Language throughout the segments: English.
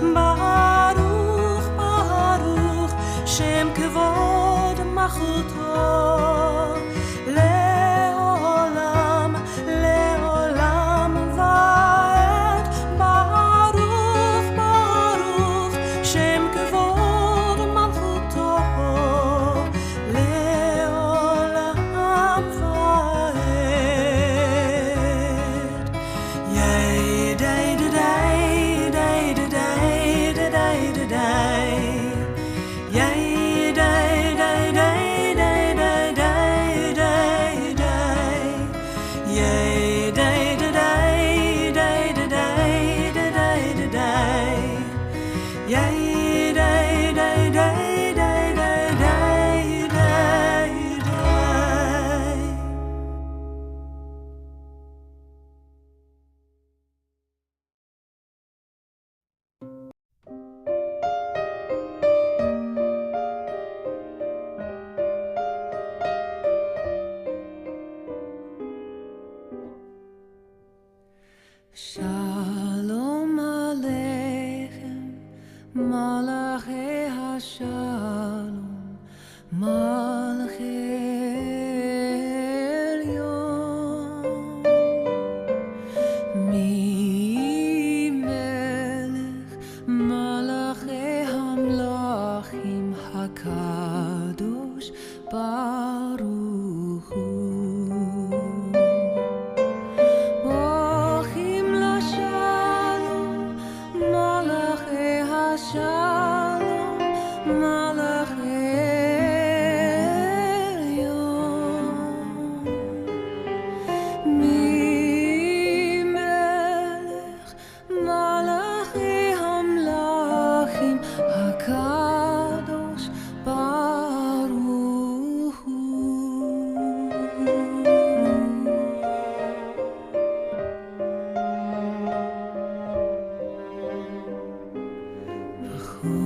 Baruch, Baruch, Shem Kevod Malchuto, Leolam, Leolam Vaed. Baruch, Baruch, Shem Kevod Malchuto, Leolam Vaed. Yay, day, day, day, day, day, day, day, day. Yay, day, day, day, day, day, day, day, day. Yay, day, day, day, day, day, day, day, day, day. Yay, day, day, day, day, day, day, day, day. Shalom Aleichem, Malachei HaShalom, Malachei Elyon. Mi Melech, Malachei HaMlachim, HaKadosh Baruch Hu. Ochim LaShalom, Malachei HaShalom, Malachei Elyon. Mi Melech, Malachei HaMlachim, HaKadosh Baruch Hu. B'chol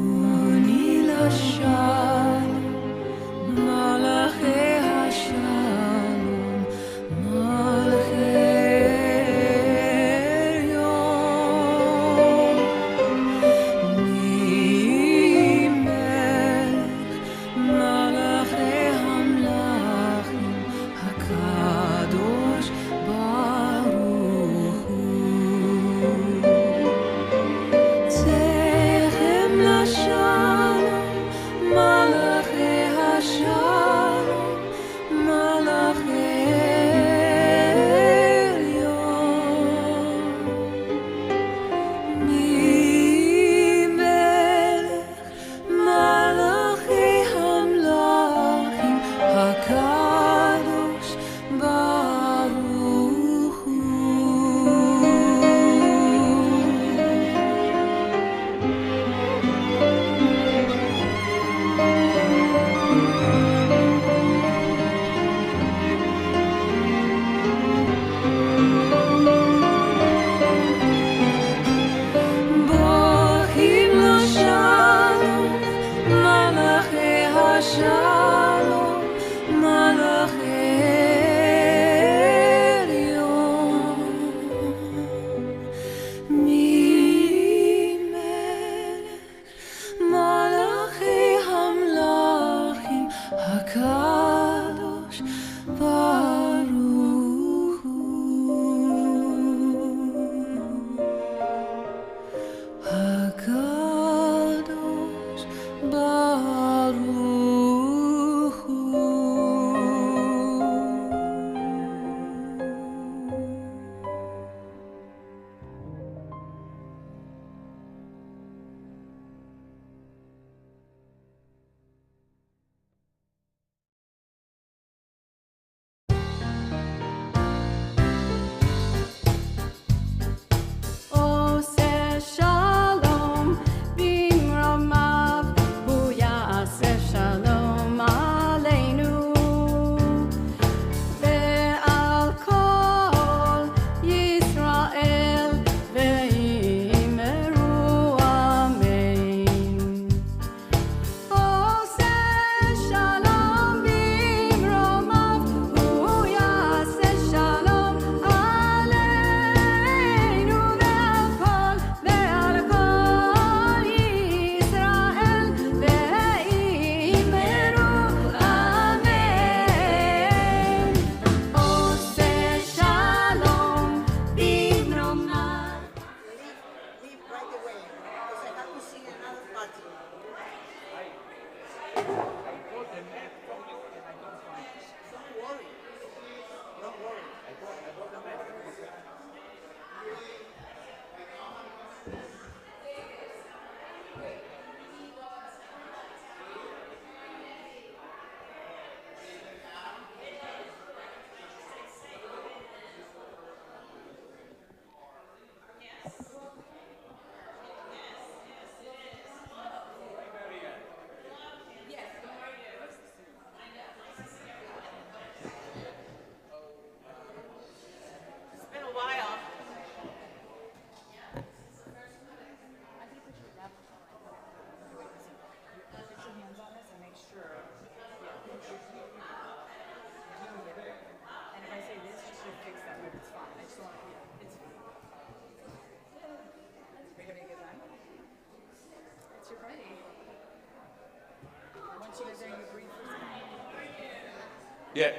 Yeah.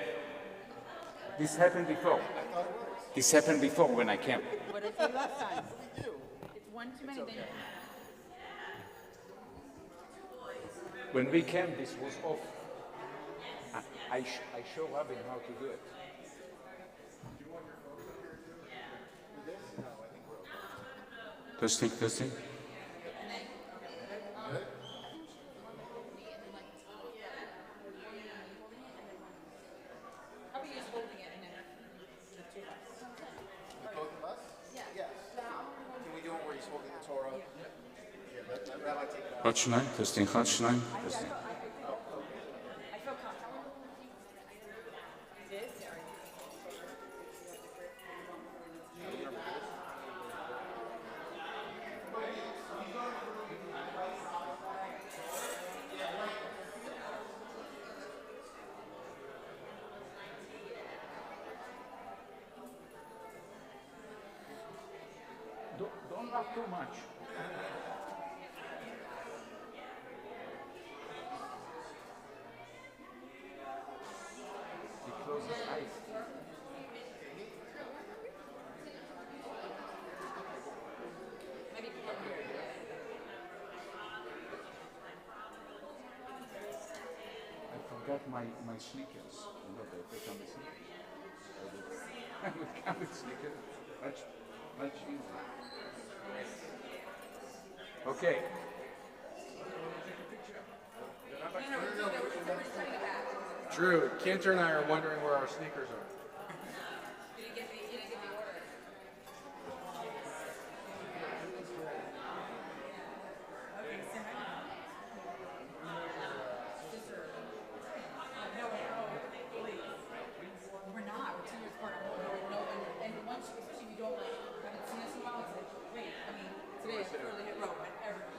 This happened before. This happened before when I came. What did I say last time? It's one too many. Then When we came, this was off. I show Rabin how to do it. Testing, testing. how about you just holding it and then the two of us? Both of us? Yeah. Yes. Can we do it where he's holding the Torah? Yeah, Rabbi, take it out. Hot שניים, testing, hot שניים, testing. I feel comfortable. This or Don't laugh too much. He closes his eyes. maybe come here. I forgot my sneakers. You know, they put on the sneakers. I would come with sneakers. Much easier. Okay. Drew, Kinter and I are wondering where our sneakers are. You didn't get the order. Okay, so we're not. We're 2 years apart. No, and once, especially if you don't haven't seen us in a while, it's like, wait. I mean, today is really hit row, but everyone.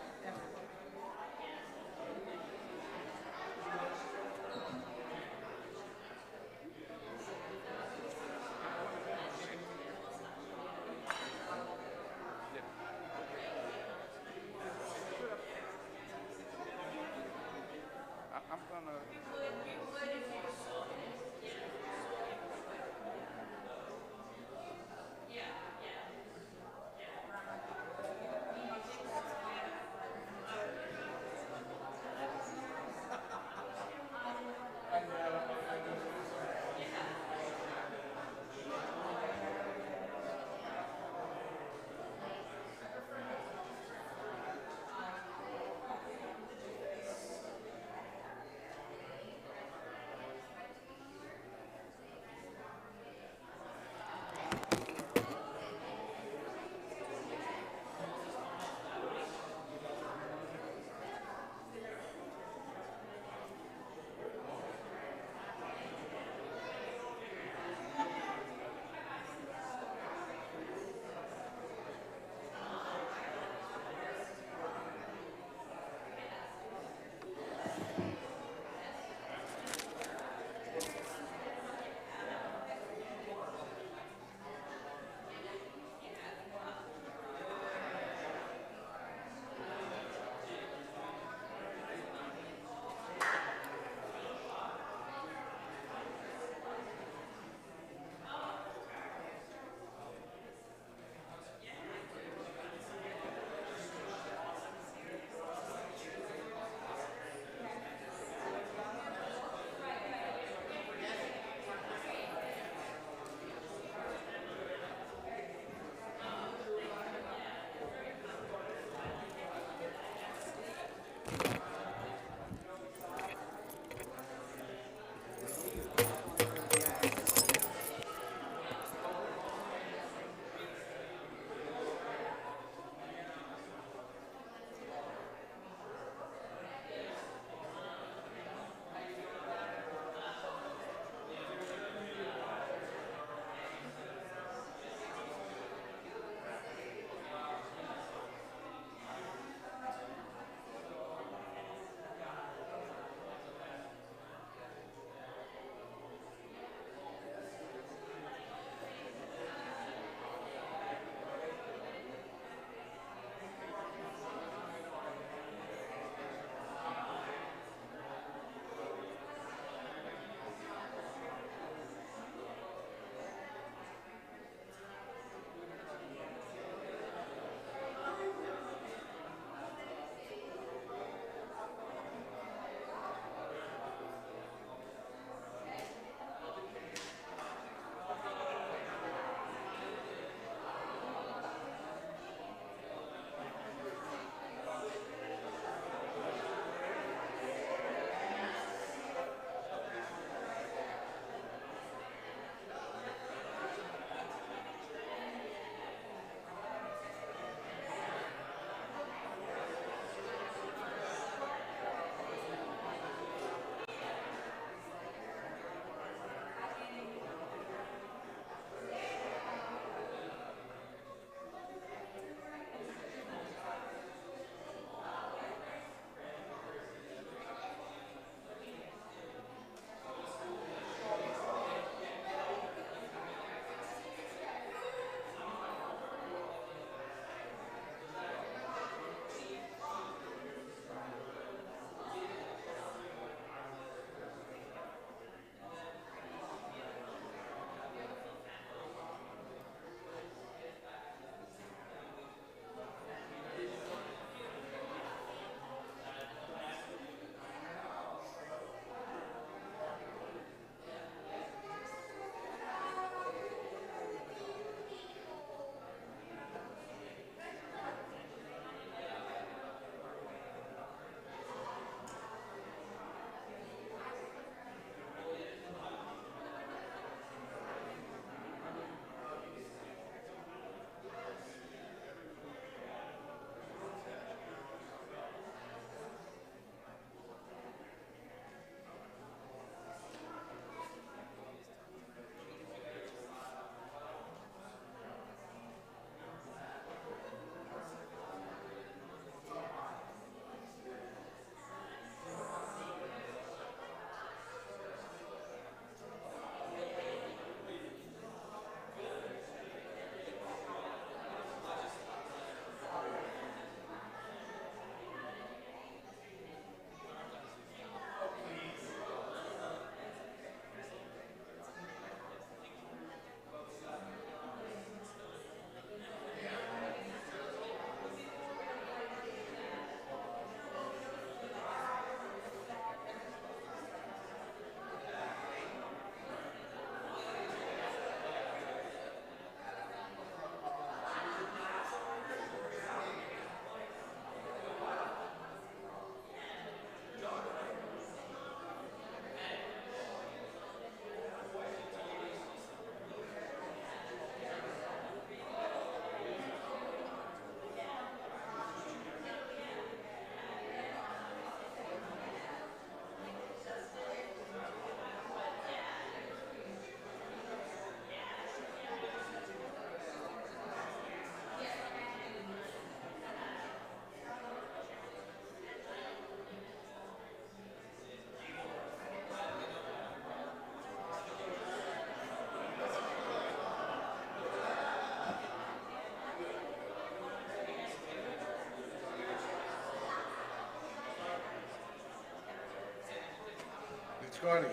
It's gone again.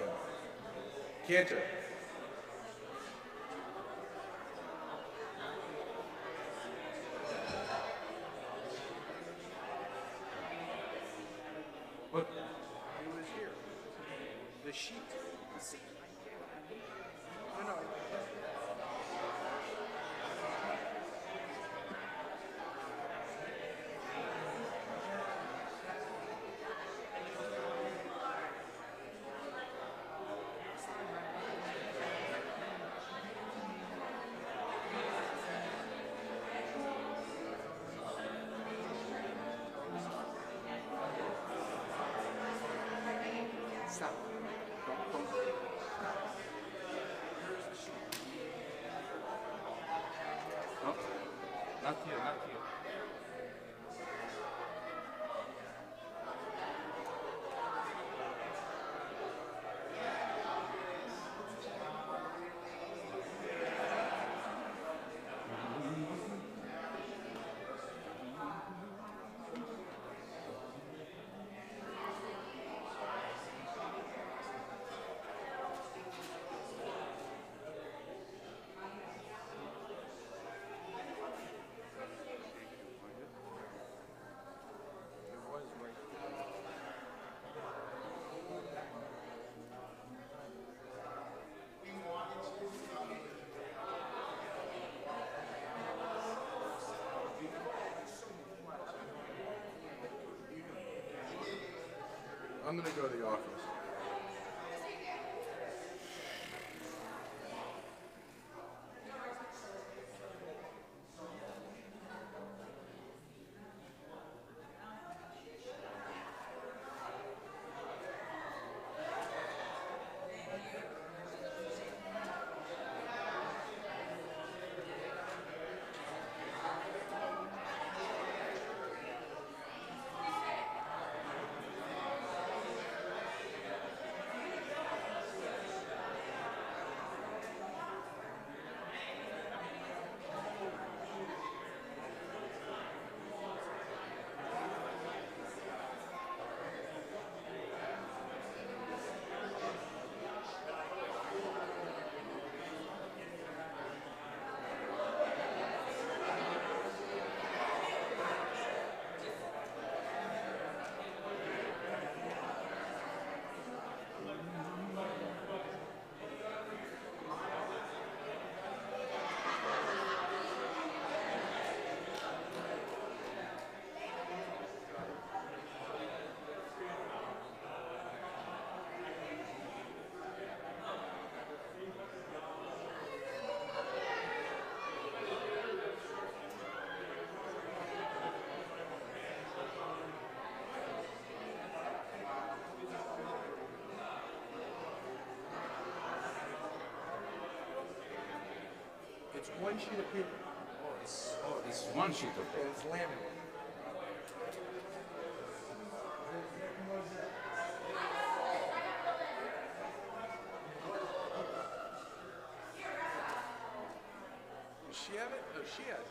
Cantor. What? He was here. The sheet. The seat. No, no. Stop. Don't. No, not here, not here. I'm gonna go to the office. It's one sheet of paper. It's one sheet of And paper. it's laminated. Does she have it? No, she has it.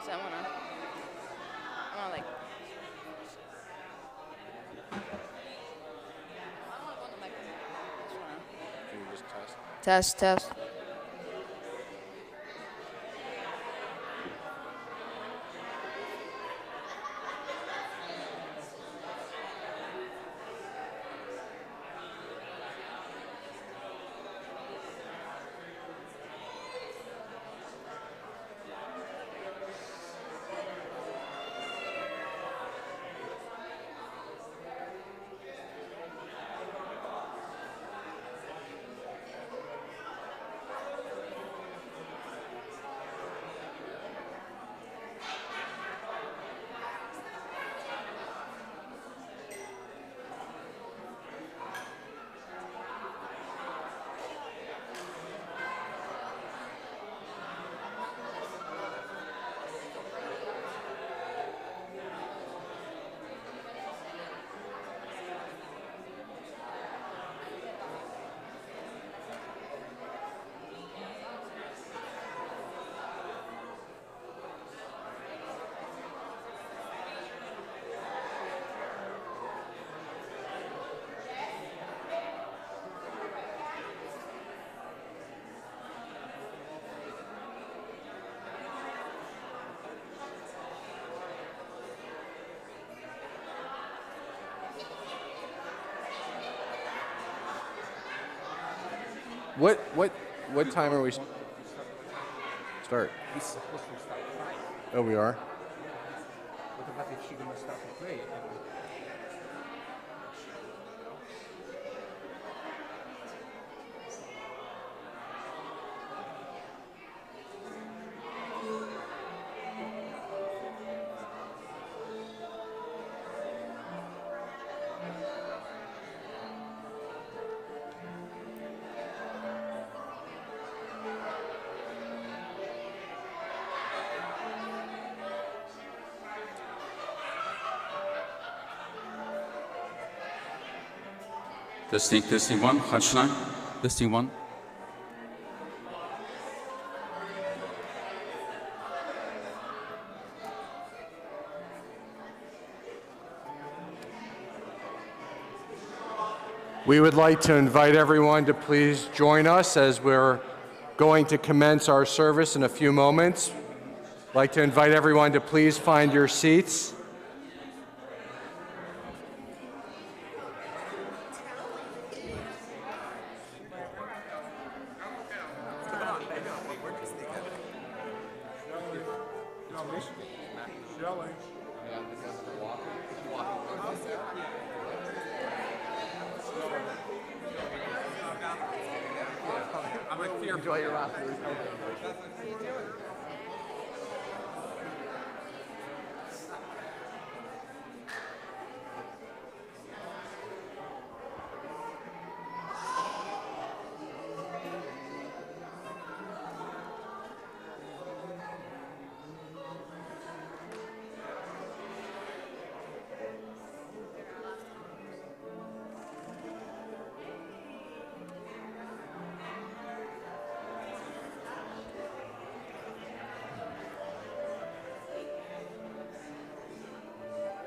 So I wanna like. I don't wanna go in the microphone. I just wanna. Can you just test? Test. What time are we start? He's supposed to start crying. Oh, we are. What about if she's gonna start to play? Testing 1, Hutchline. Testing 1. We would like to invite everyone to please join us as we're going to commence our service in a few moments. I'd like to invite everyone to please find your seats. Enjoy your last week.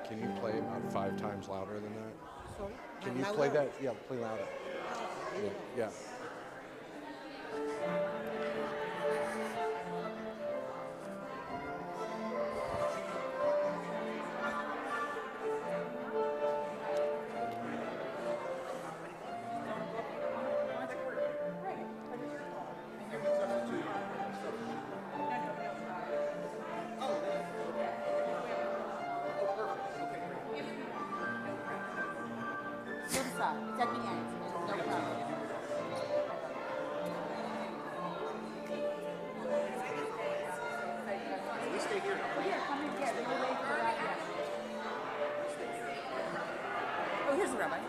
Can you play about 5 times louder than that? Sorry? Can you play that? Yeah, play louder. Yeah. It's at the end. No problem. We stay here. Come in, yeah, we'll wait for that, yeah. Oh, here's the rabbi.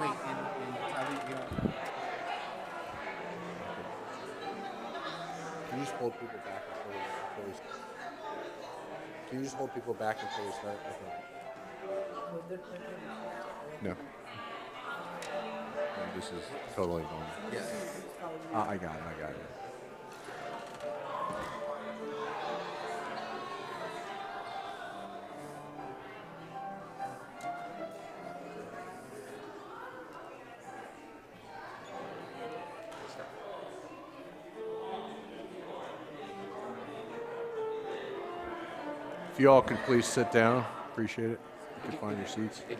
Wait, and tell me, Can you just hold people back until we start? Can you just hold people back until we start? Okay. No. No, this is totally normal. Yeah. I got it. If you all could please sit down, appreciate it. You can find your seats. Would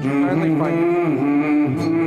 you kindly find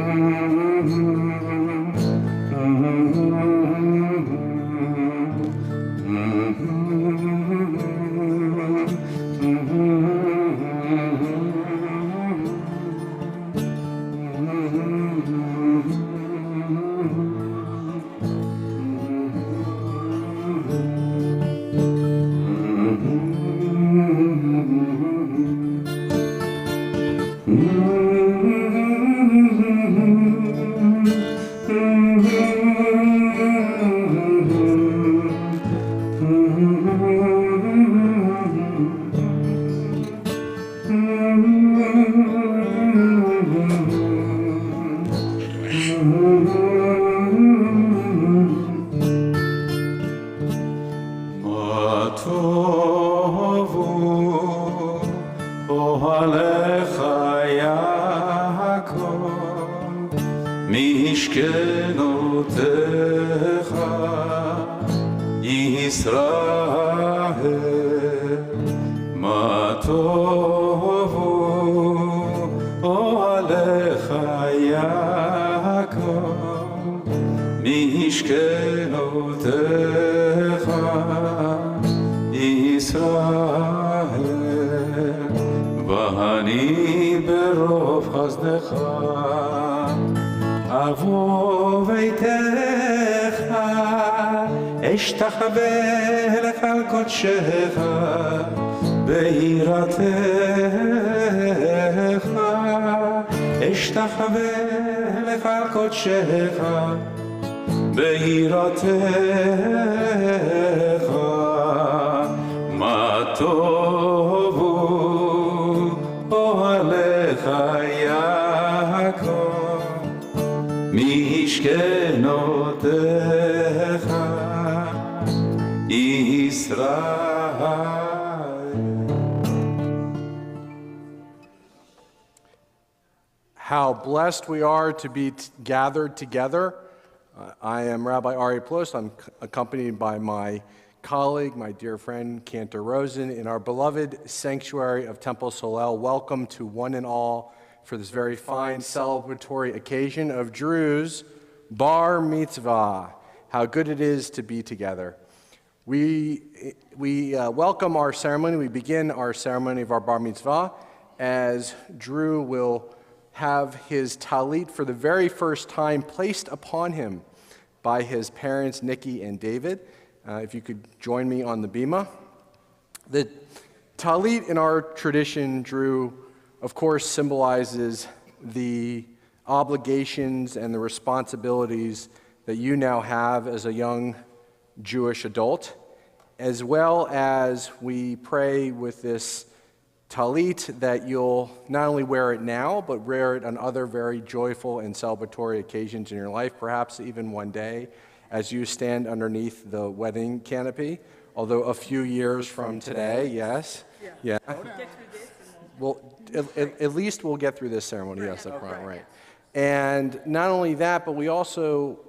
טובו אוהליך יעקב משכנותיך ישראל מה טובו אוהליך יעקב משכנותיך ישראל ואני ברוב חסדך אבוא ביתך אשתחווה לך על קודשך ביראתך אשתחווה לך על קודשך ביראתך מה טובו אוהליך יעקב משכנותיך ישראל. How blessed we are to be gathered together. I am Rabbi Ari Plost. I'm accompanied by my colleague, my dear friend, Cantor Rosen, in our beloved sanctuary of Temple Solel. Welcome to one and all for this very fine celebratory occasion of Drew's Bar Mitzvah. How good it is to be together. We welcome our ceremony. We begin our ceremony of our Bar Mitzvah as Drew will have his talit for the very first time placed upon him by his parents, Nikki and David. If you could join me on the bima. The talit in our tradition, Drew, of course, symbolizes the obligations and the responsibilities that you now have as a young Jewish adult, as well as we pray with this talit that you'll not only wear it now, but wear it on other very joyful and celebratory occasions in your life, perhaps even one day as you stand underneath the wedding canopy, although a few years from today, yes? Yeah. Well, at least we'll get through this ceremony, yes, up front, right. And not only that, but we also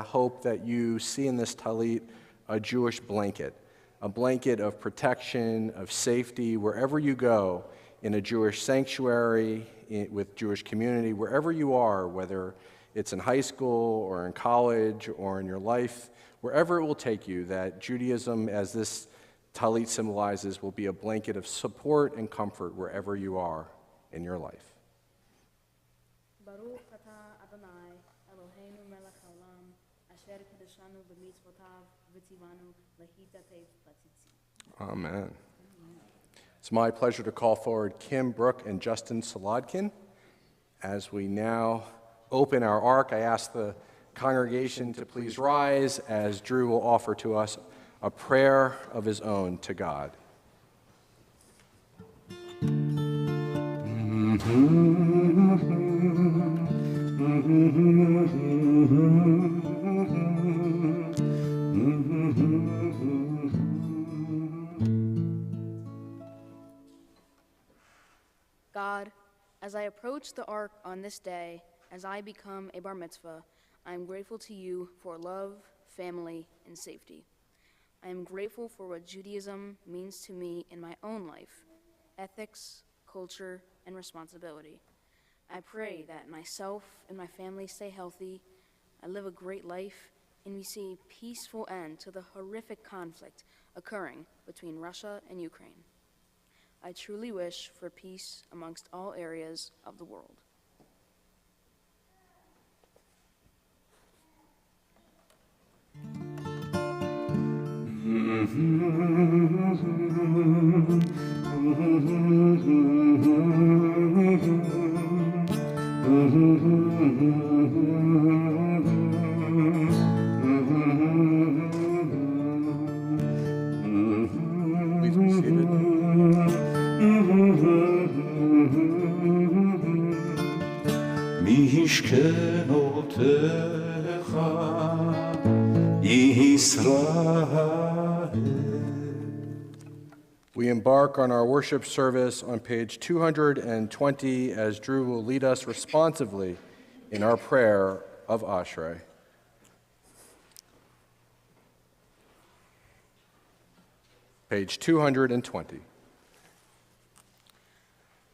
hope that you see in this talit a Jewish blanket, a blanket of protection, of safety, wherever you go, in a Jewish sanctuary, with Jewish community, wherever you are, whether it's in high school or in college or in your life, wherever it will take you, that Judaism, as this talit symbolizes, will be a blanket of support and comfort wherever you are in your life. Baruch atah Adonai Eloheinu melech haolam asher kedeshanu b'mitzvotav v'tzivanu lehidatev b'tzitzit. Amen. It's my pleasure to call forward Kim, Brooke, and Justin Solodkin. As we now open our ark, I ask the congregation to please rise as Drew will offer to us a prayer of his own to God. God, as I approach the ark on this day, as I become a bar mitzvah, I am grateful to you for love, family, and safety. I am grateful for what Judaism means to me in my own life, ethics, culture, and responsibility. I pray that myself and my family stay healthy, I live a great life, and we see a peaceful end to the horrific conflict occurring between Russia and Ukraine. I truly wish for peace amongst all areas of the world. Please be seated. משכנותיך ישראל We embark on our worship service on page 220 as Drew will lead us responsively in our prayer of Ashrei. Page 220.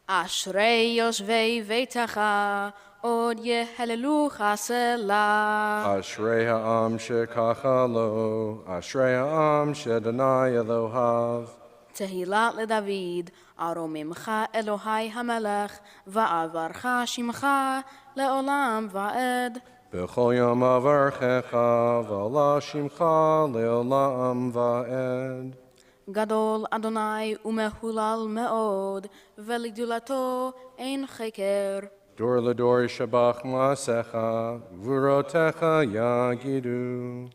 Ashrei yoshvei veitecha, od yehelelu chasela. Ashrei ha'am shekachalo, Ashrei ha'am sh'Adonai Elohav. Tehillat leDavid, aromimcha Elohai hamelech, va'avarcha shimcha leolam va'ed. B'chol yom avarchecha, v'ala shimcha leolam va'ed. Gadol Adonai umehulal meod, veligdulato ein cheker. Dor lador shabach ma'asecha, v'urotecha yagidu.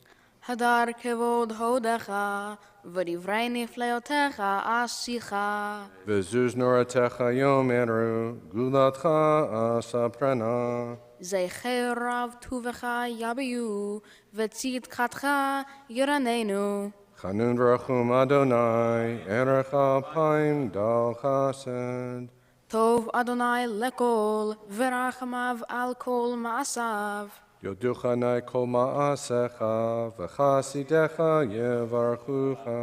Hadar kevod hodecha, v'divrei nifleotecha asicha. V'zuz noratecha yomeru, gulatcha asaprena. Zecher rav tuvecha yabiyu, v'tzidkatcha yiranenu. Chanun rachum Adonai, erecha paim dal chased. Tov Adonai lekol, v'rachamav al kol ma'asav. Yoduchanai kol ma'asecha, v'chasidecha yevarchucha.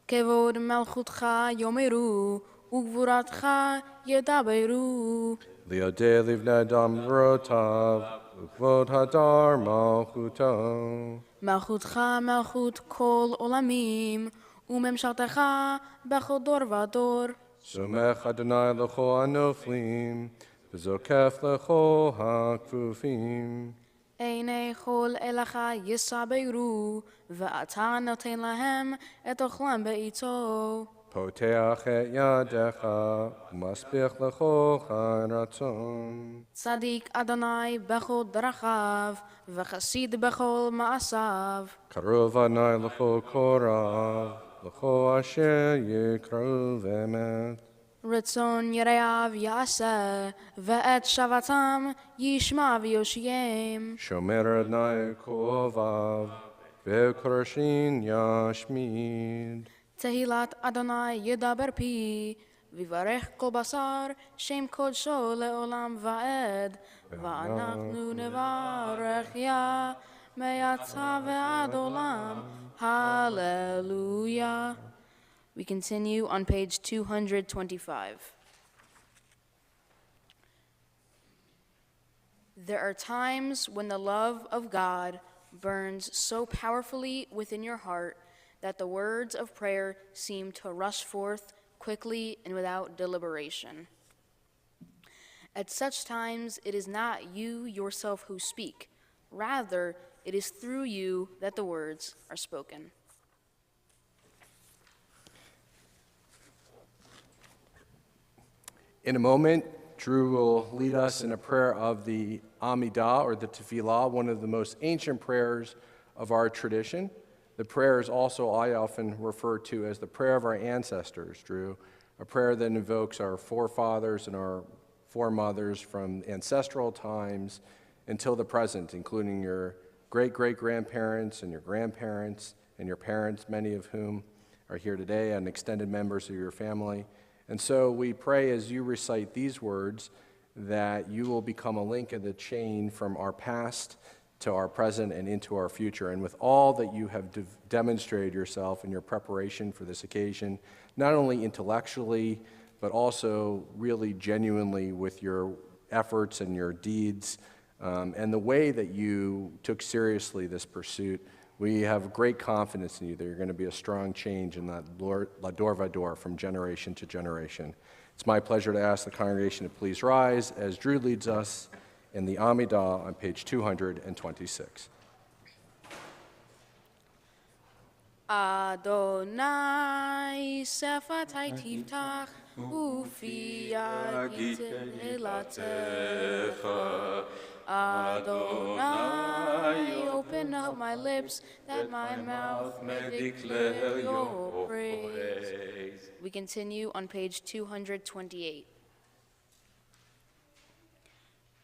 Kevod melchutcha yomeru, ugvuratcha yedaberu. Liodei livnei dam rotav, ukvod hadar malchuto. Melchutcha melchut kol olamim, umemshaltecha bechol dor vador. Somech Adonai l'chol anoflim, v'zokef l'chol hakfufim. Einei chol elecha yisaberu, ve'ata noten lahem et ochlam be'ito. Poteach et yadecha, umaspich l'chol chan ratzon. Tzadik Adonai bechol drachav, ve'chasid bechol ma'asav. Karov Adonai l'chol korav, l'chol asher yikrov emet. Ritzon yereav yaseh, ve'et shavatam yishma v'yoshiem. Shomer Adonai kovav, ve'korashin yashmid. Tehillat Adonai yedaber pi, vivarech kol basar, shem kodsho leolam va'ed, va'anachnu nevarech ya, me'atza ve'ad olam, hallelujah. We continue on page 225. There are times when the love of God burns so powerfully within your heart that the words of prayer seem to rush forth quickly and without deliberation. At such times, it is not you yourself who speak. Rather, it is through you that the words are spoken. In a moment, Drew will lead us in a prayer of the Amidah, or the Tefillah, one of the most ancient prayers of our tradition. The prayer is also, I often refer to as the prayer of our ancestors, Drew, a prayer that invokes our forefathers and our foremothers from ancestral times until the present, including your great-great-grandparents and your grandparents and your parents, many of whom are here today, and extended members of your family. And so we pray as you recite these words that you will become a link in the chain from our past to our present and into our future. And with all that you have demonstrated yourself in your preparation for this occasion, not only intellectually, but also really genuinely with your efforts and your deeds, and the way that you took seriously this pursuit, we have great confidence in you that you're going to be a strong change in that Lador Vador from generation to generation. It's my pleasure to ask the congregation to please rise as Drew leads us in the Amidah on page 226. Adonai sefatai tiftach ufi yagit elatecha. Adonai, open up my lips that my mouth may declare your praise. We continue on page 228.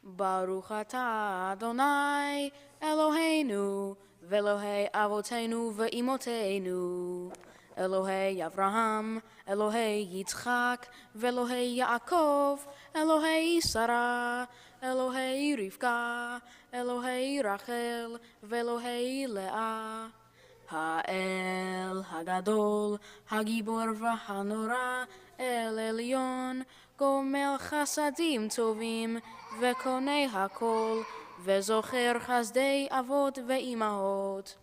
Baruch atah Adonai Eloheinu ve'Elohei avotenu ve'imotenu Elohei Avraham, Elohei Yitzchak, Velohei Yaakov, Elohei Sarah, Elohei Rivka, Elohei Rachel, Velohei Leah. Ha'el Hagadol, Hagibor v'hanora, El Elyon, Gomel Chasadim Tovim, Vekonei Hakol, Vezocher Chazdei Avot ve'imahot.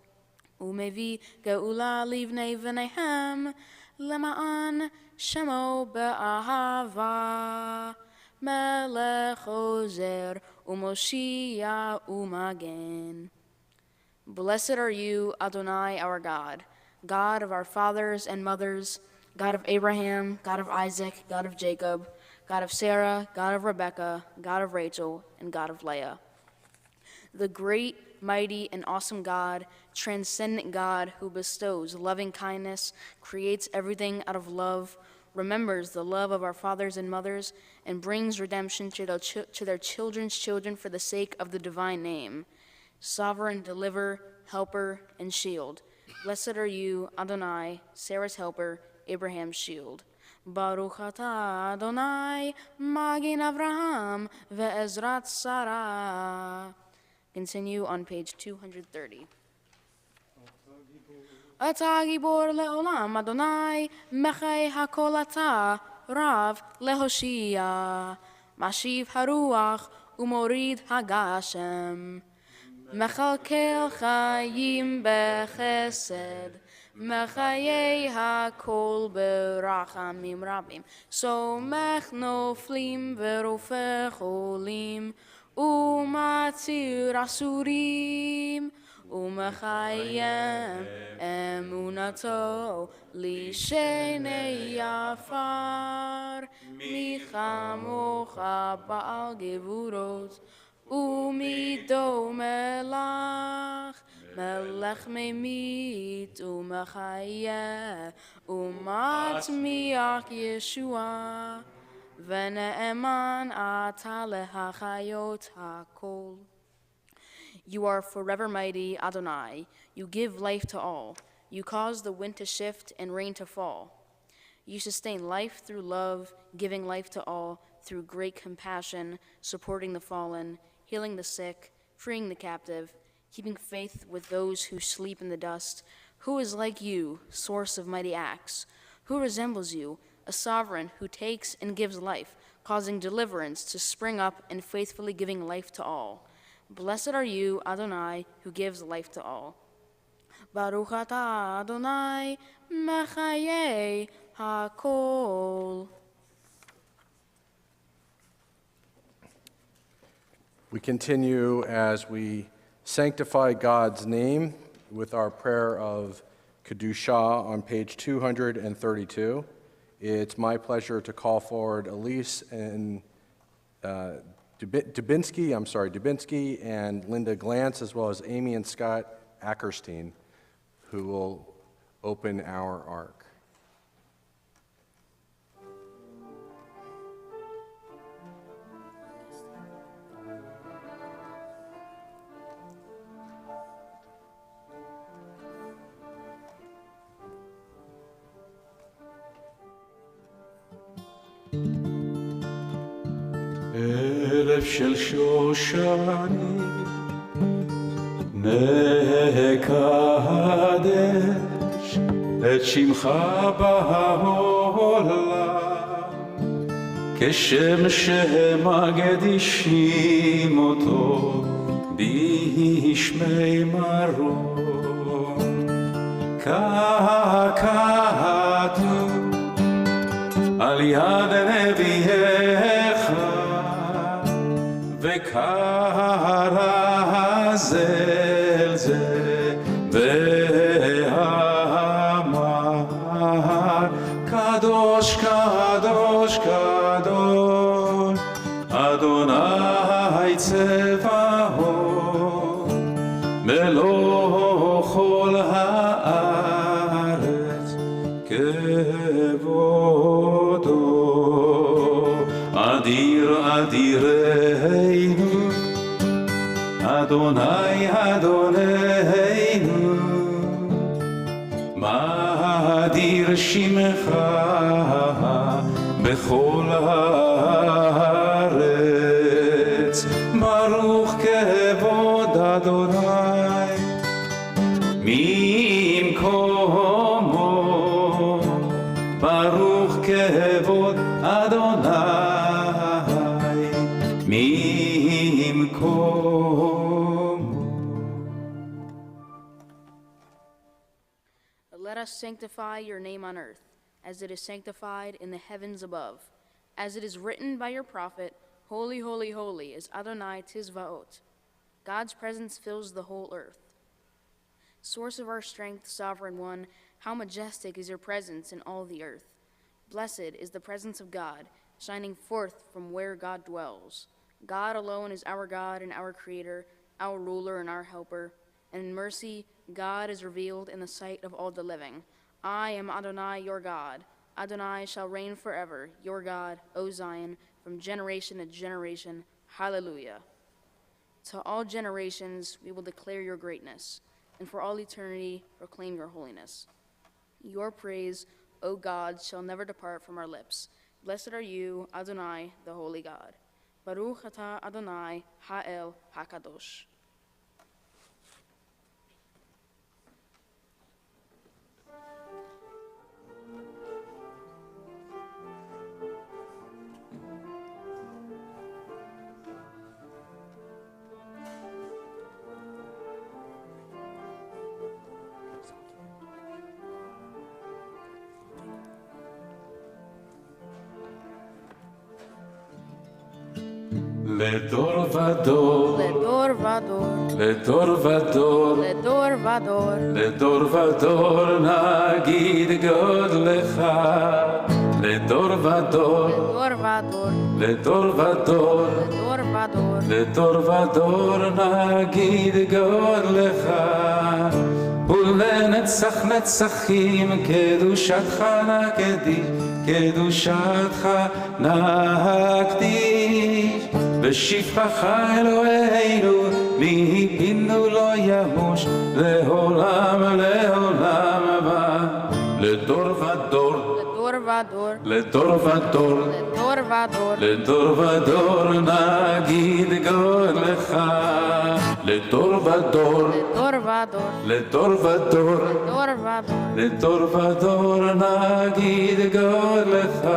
Umevi Geula Livnei V'neihem, Lema'an Shemo Be'ahava, Melech Ozer, Umoshia Umagen. Blessed are you, Adonai, our God, God of our fathers and mothers, God of Abraham, God of Isaac, God of Jacob, God of Sarah, God of Rebekah, God of Rachel, and God of Leah. The great, mighty, and awesome God, transcendent God who bestows loving kindness, creates everything out of love, remembers the love of our fathers and mothers, and brings redemption to their children's children for the sake of the divine name. Sovereign, deliverer, helper, and shield. Blessed are you, Adonai, Sarah's helper, Abraham's shield. Baruch atah Adonai, Magin Avraham, ve'ezrat Sarah. Continue on page 230. Ata gibor le'olam Adonai, mechei hakol ata, rav lehoshia, mashiv haruach, umorid hagashem. Mechalkel chayim bechesed, mechayei hakol berachamim rabim, somech noflim verofeh cholim, umatzir asurim, umechayem emunato lishenei afar, michamocha ba'al gevurot, Umido melach, melech memit, umachaya, umatmiach Yeshua, vene'eman ata lehachayot hakol. You are forever mighty, Adonai. You give life to all. You cause the wind to shift and rain to fall. You sustain life through love, giving life to all, through great compassion, supporting the fallen, healing the sick, freeing the captive, keeping faith with those who sleep in the dust. Who is like you, source of mighty acts? Who resembles you, a sovereign who takes and gives life, causing deliverance to spring up and faithfully giving life to all? Blessed are you, Adonai, who gives life to all. Baruch atah Adonai, mechayei hakol. We continue as we sanctify God's name with our prayer of Kedusha on page 232. It's my pleasure to call forward Elise and Dubinsky and Linda Glantz, as well as Amy and Scott Ackerstein, who will open our ark. ערב של שושנים נקדש את שמך בעולם כשם שמקדישים אותו בשמי מרום ככתוב על יד נביאיך וקרא זה אל זה ואמר קדוש קדוש קדוש אדוני צבאות מלוא כל הארץ כבודו אדיר אדירנו אדוני אדוננו מדהים שמך בכל הארץ. ברוך כבוד אדוני ממקומו, ברוך כבוד אדוני ממקומו. Let us sanctify your name on earth, as it is sanctified in the heavens above. As it is written by your prophet, Holy, holy, holy is Adonai Tizvaot. God's presence fills the whole earth. Source of our strength, sovereign one, how majestic is your presence in all the earth. Blessed is the presence of God, shining forth from where God dwells. God alone is our God and our Creator, our ruler and our helper. And in mercy, God is revealed in the sight of all the living. I am Adonai, your God. Adonai shall reign forever, your God, O Zion, from generation to generation. Hallelujah. To all generations we will declare your greatness, and for all eternity proclaim your holiness. Your praise, O God, shall never depart from our lips. Blessed are you, Adonai, the holy God. Baruch atah Adonai, Ha'el HaKadosh. לדור ודור, לדור ודור, לדור ודור, לדור ודור, לדור ודור נגיד גודלך. לדור ודור, לדור ודור, לדור ודור, לדור ודור, לדור ודור נגיד גודלך. ולנצח נצחים קדושתך נקדיש, קדושתך נקדיש. בשפחך אלוהינו, מפינו לא ימוש, לעולם לעולם הבא. לדור ודור, לדור ודור, לדור ודור, לדור ודור, לדור ודור נגיד גודלך. לדור ודור, לדור ודור, לדור לדור ודור, ודור, לדור ודור נגיד גודלך.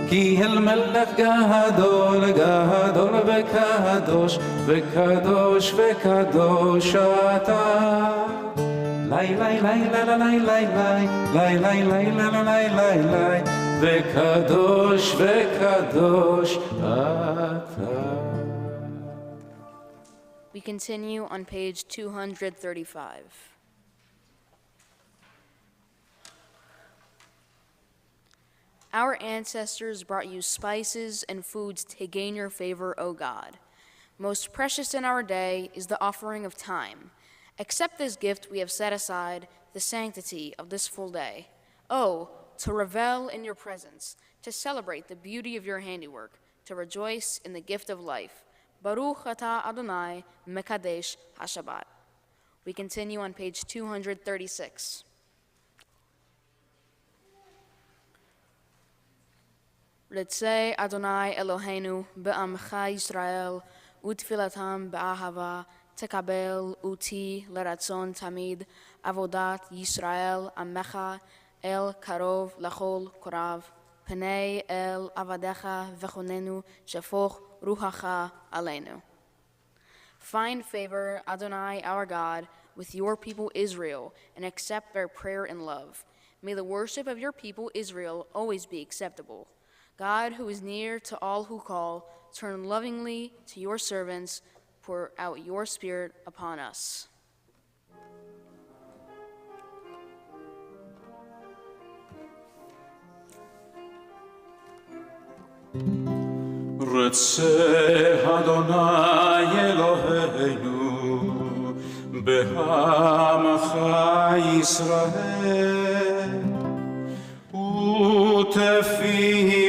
כי אל מלך גדול, גדול וקדוש, וקדוש וקדוש אתה. לי לי לי לי לי לי לי לי לי לי לי לי לי וקדוש וקדוש אתה. We continue on page 235. Our ancestors brought you spices and foods to gain your favor, O God. Most precious in our day is the offering of time. Accept this gift we have set aside, the sanctity of this full day. Oh, to revel in your presence, to celebrate the beauty of your handiwork, to rejoice in the gift of life. Baruch atah Adonai Mekadesh HaShabbat. We continue on page 236. Ritzei Adonai Eloheinu be'amcha Yisrael utfilatam be'ahava tekabel uti leratzon tamid avodat Yisrael amecha el karov lachol korav Pnei el avadecha vechonenu shefoch ruhacha aleinu. Find favor, Adonai our God, with your people Israel, and accept their prayer in love. May the worship of your people Israel always be acceptable. God, who is near to all who call, turn lovingly to your servants, pour out your Spirit upon us. רוצה אדוני אלוהינו בעמך ישראל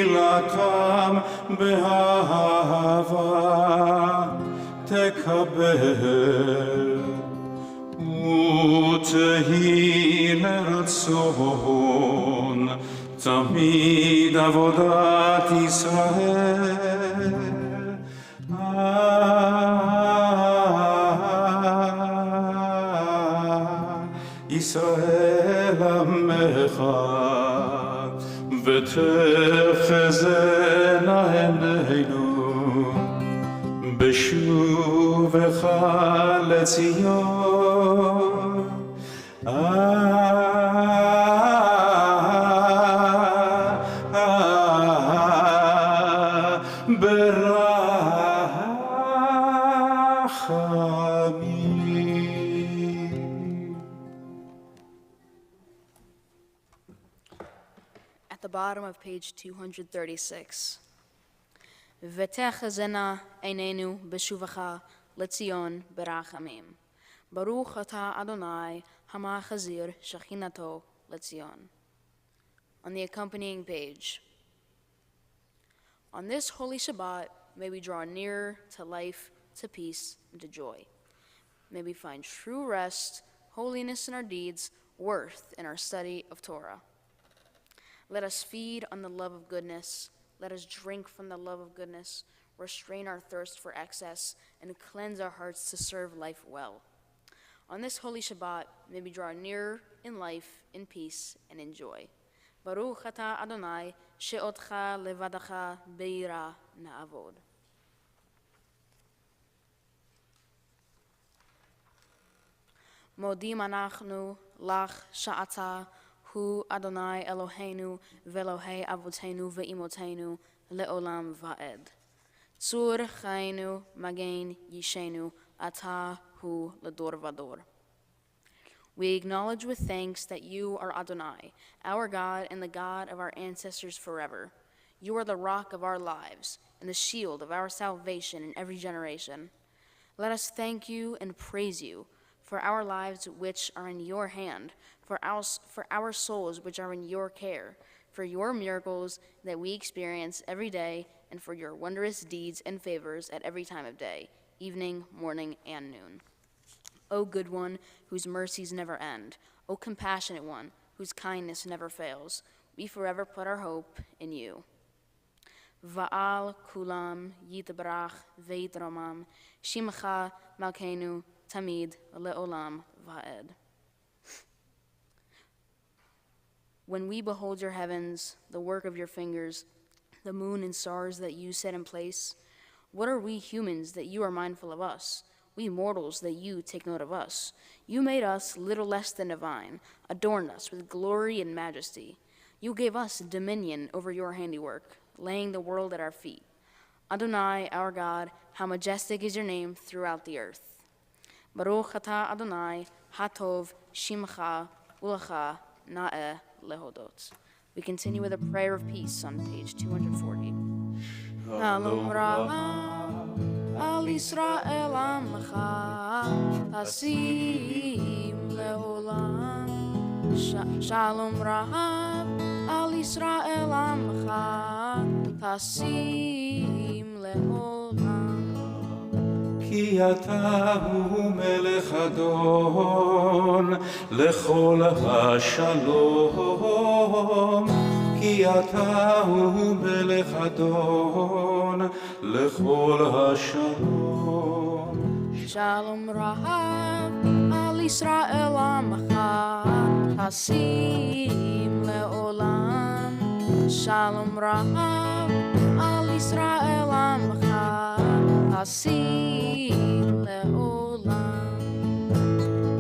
ותפילתם באהבה תקבל ותהי לרצון תמיד עבודת ישראל. ישראל עמך ותחזינה עינינו בשובך לציון. At the bottom of page 236. ותחזינה עינינו בשובך לציון ברחמים. ברוך אתה אדוני המחזיר שכינתו לציון. On the accompanying page. On this holy Shabbat, may we draw nearer to life, to peace, and to joy. May we find true rest, holiness in our deeds, worth in our study of Torah. Let us feed on the love of goodness. Let us drink from the love of goodness, restrain our thirst for excess, and cleanse our hearts to serve life well. On this holy Shabbat, may we draw nearer in life, in peace, and in joy. Baruch atah Adonai, she'otcha levadacha be'ira na'avod. Modim anachnu lach sha'ata hu Adonai Eloheinu ve'Elohei avotenu ve'imotenu le'olam va'ed. Tzur chaynu magen yishenu atah hu ledor vador. We acknowledge with thanks that you are Adonai, our God and the God of our ancestors forever. You are the rock of our lives and the shield of our salvation in every generation. Let us thank you and praise you for our lives which are in your hand, for our souls which are in your care, for your miracles that we experience every day, and for your wondrous deeds and favors at every time of day, evening, morning, and noon. O good one, whose mercies never end, O compassionate one, whose kindness never fails, we forever put our hope in you. Va'al kulam yitbarach ve'itramam, shimcha malkeinu tamid le'olam va'ed. When we behold your heavens, the work of your fingers, the moon and stars that you set in place, what are we humans that you are mindful of us? We mortals that you take note of us. You made us little less than divine, adorned us with glory and majesty. You gave us dominion over your handiwork, laying the world at our feet. Adonai, our God, how majestic is your name throughout the earth. Baruch atah Adonai, hatov shimcha ulecha na'eh lehodot. We continue with a prayer of peace on page 240. Shalom Ra'ah al Yisrael Amcha Tasim le'olam. Shalom Ra'ah al Yisrael Amcha Tasim le'olam. כי אתה הוא מלך אדון לכל השלום. כי אתה הוא מלך אדון לכל השלום. Shalom Rahav al Yisrael Amcha Tasim le'olam. Shalom Rahav al Yisrael Amcha Tasim le'olam.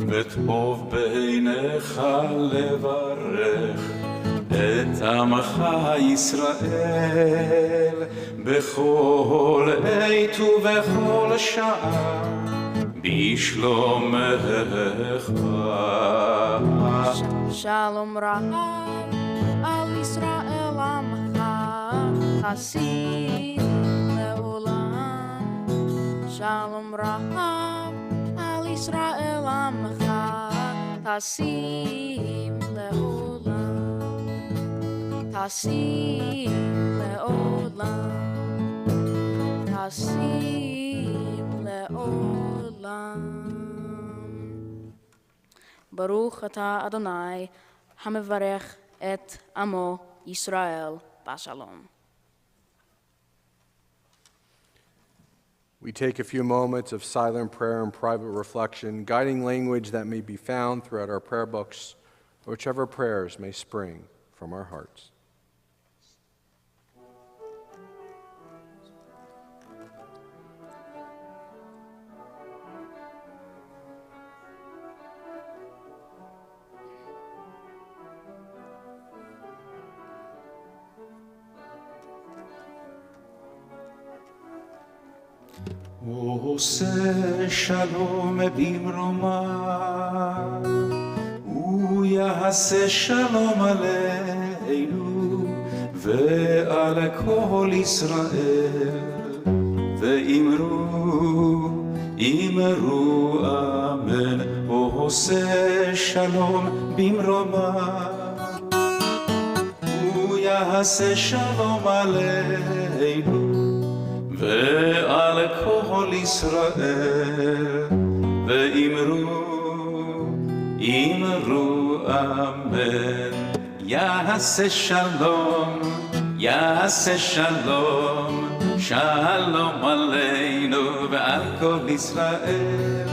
וטוב בעיניך לברך את עמך ישראל בכל עת ובכל שעה בשלומך. Shalom Rahav al Yisrael Amcha Tasim le'olam. Shalom Rahav al Yisrael Amcha Tasim le'olam. Tasim le'olam. Tasim le'olam. Baruch atah Adonai hamevarech et amo Yisrael Bashalom. We take a few moments of silent prayer and private reflection, guiding language that may be found throughout our prayer books, or whichever prayers may spring from our hearts. עושה שלום במרומה, הוא יעשה שלום עלינו ועל כל ישראל, ואמרו אמן. עושה שלום במרומה, הוא יעשה שלום עלינו ועל כל ישראל, ואמרו אמן. יעשה שלום, יעשה שלום, שלום עלינו ועל כל ישראל.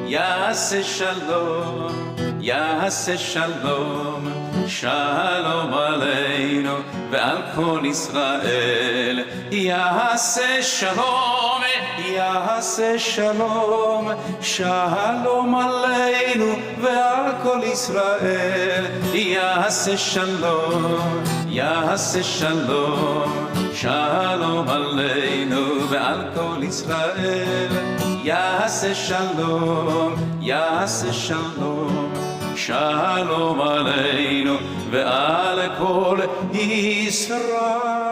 יעשה שלום, יעשה שלום, שלום עלינו ועל כל ישראל. יעשה שלום, יעשה שלום, שלום עלינו ועל כל ישראל. יעשה שלום, יעשה שלום, שלום עלינו ועל כל ישראל. יעשה שלום, יעשה שלום, שלום עלינו ועל כל ישראל.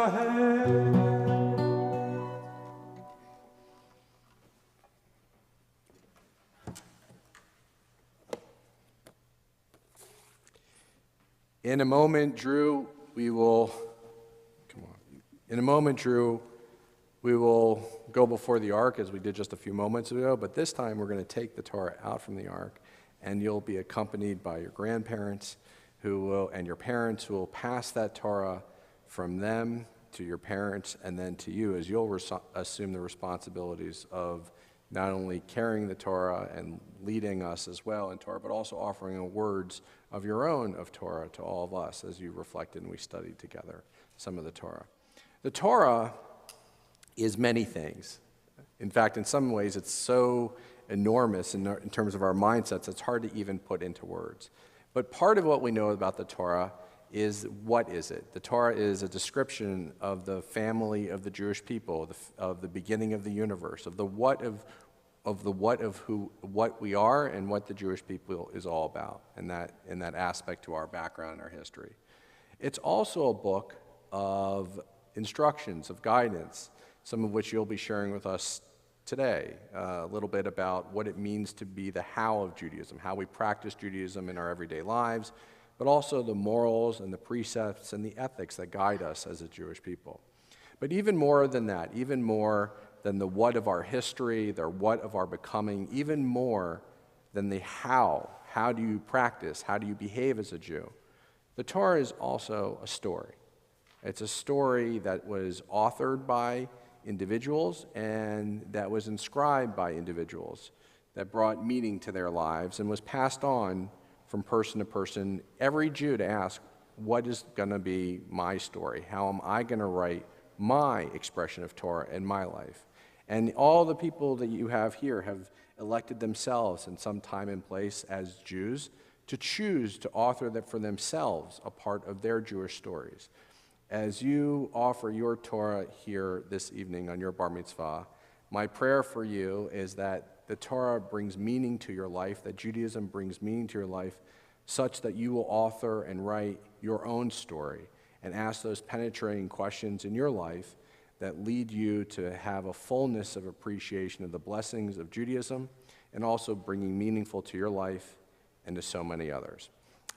In a moment, Drew, we will go before the ark as we did just a few moments ago, but this time we're going to take the Torah out from the ark, and you'll be accompanied by your grandparents and your parents who will pass that Torah from them to your parents and then to you, as you'll assume the responsibilities of not only carrying the Torah and leading us as well in Torah, but also offering words of your own of Torah to all of us as you reflected and we studied together some of the Torah. The Torah is many things. In fact, in some ways, it's so enormous in terms of our mindsets, it's hard to even put into words. But part of what we know about the Torah is, what is it? The Torah is a description of the family of the Jewish people, of the beginning of the universe, of what we are and what the Jewish people is all about, and that aspect to our background and our history. It's also a book of instructions, of guidance, some of which you'll be sharing with us today, a little bit about what it means to be the how of Judaism, how we practice Judaism in our everyday lives, but also the morals and the precepts and the ethics that guide us as a Jewish people. But even more than that, even more than the what of our history, the what of our becoming, even more than the how do you practice, how do you behave as a Jew, the Torah is also a story. It's a story that was authored by individuals and that was inscribed by individuals, that brought meaning to their lives and was passed on from person to person, every Jew to ask, what is going to be my story? How am I going to write my expression of Torah in my life? And all the people that you have here have elected themselves in some time and place as Jews to choose to author that for themselves a part of their Jewish stories. As you offer your Torah here this evening on your Bar Mitzvah, my prayer for you is that the Torah brings meaning to your life, that Judaism brings meaning to your life, such that you will author and write your own story and ask those penetrating questions in your life that lead you to have a fullness of appreciation of the blessings of Judaism and also bringing meaningful to your life and to so many others.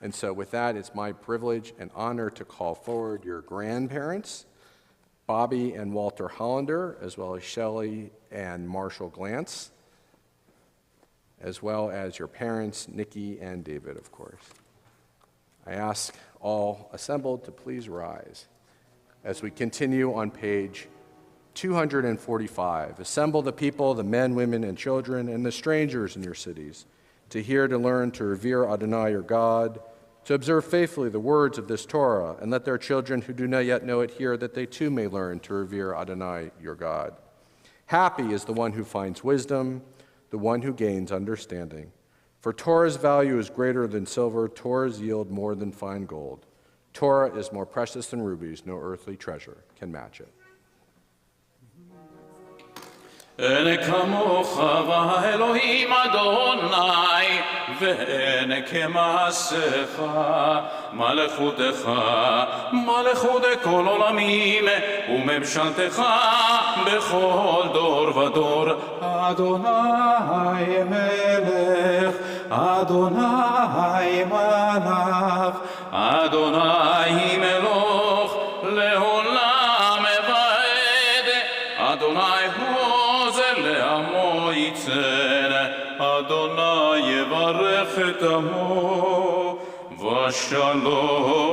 And so with that, it's my privilege and honor to call forward your grandparents, Bobby and Walter Hollander, as well as Shelley and Marshall Glantz, as well as your parents, Nikki and David, of course. I ask all assembled to please rise. As we continue on page 245, assemble the people, the men, women, and children, and the strangers in your cities, to hear, to learn, to revere Adonai your God, to observe faithfully the words of this Torah, and let their children who do not yet know it hear, that they too may learn to revere Adonai your God. Happy is the one who finds wisdom, the one who gains understanding. For Torah's value is greater than silver, Torah's yield more than fine gold. Torah is more precious than rubies, no earthly treasure can match it. אין כמוך באלוהים אדוני, ואין כמעשיך, מלכותך, מלכות כל עולמים, וממשלתך בכל דור ודור. אדוני מלך, אדוני מלך, אדוני מלוך לעולם ועד, אדוני לעמו יצן, אדוני יברך את עמו ושלום.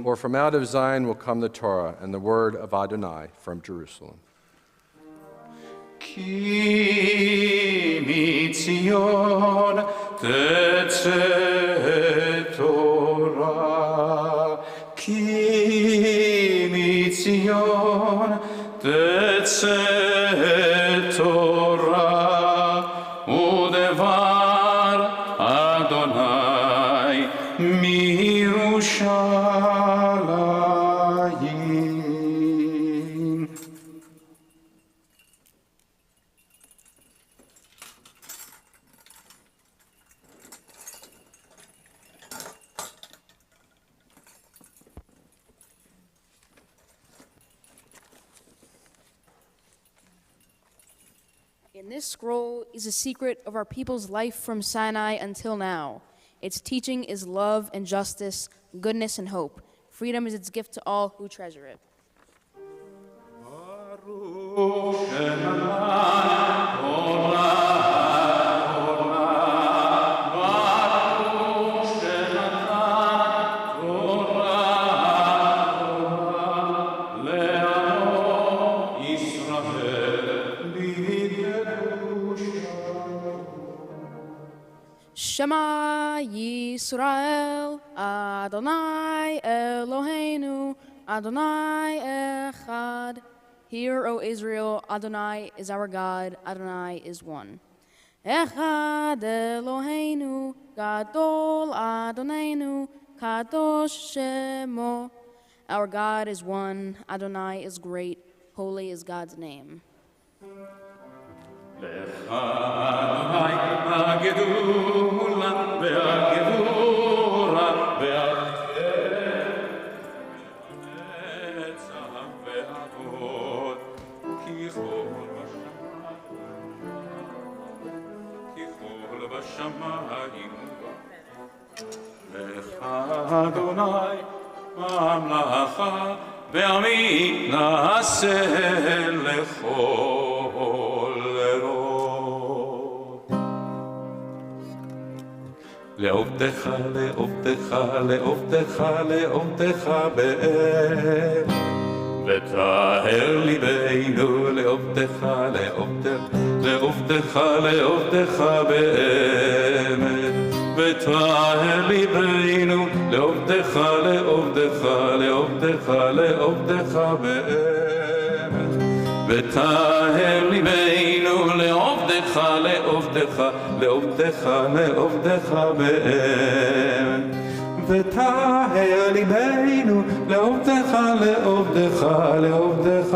For from out of Zion will come the Torah and the word of Adonai from Jerusalem. כי מציון תצא תורה, כי מציון תצא תורה, ודבר אדוני מירושלים. In this scroll is a secret of our people's life from Sinai until now. Its teaching is love and justice, goodness and hope. Freedom is its gift to all who treasure it. Shema Yisrael, Adonai Eloheinu, Adonai Echad. Hear, O Israel, Adonai is our God, Adonai is one. Echad Eloheinu, Gadol Adonenu, Kadosh Shemo. Our God is one, Adonai is great, holy is God's name. לך אדוני הגדולה והגבורה והנצח והכבוד, כי כל בשמיים. לך אדוני ממלכה ועמי נעשה לכל לעובדך, לעובדך, לעובדך, לעובדך באב, וטהר ליבנו לעובדך, לעובדך, לעובדך, לעובדך באמת, וטהר ליבנו לעובדך, לעובדך, לעובדך, לעובדך באמת, וטהר ליבנו לעובדך, לעובדך, לעובדך, לעובדך באמת, וטהר ליבנו לעובדך, לעובדך, לעובדך,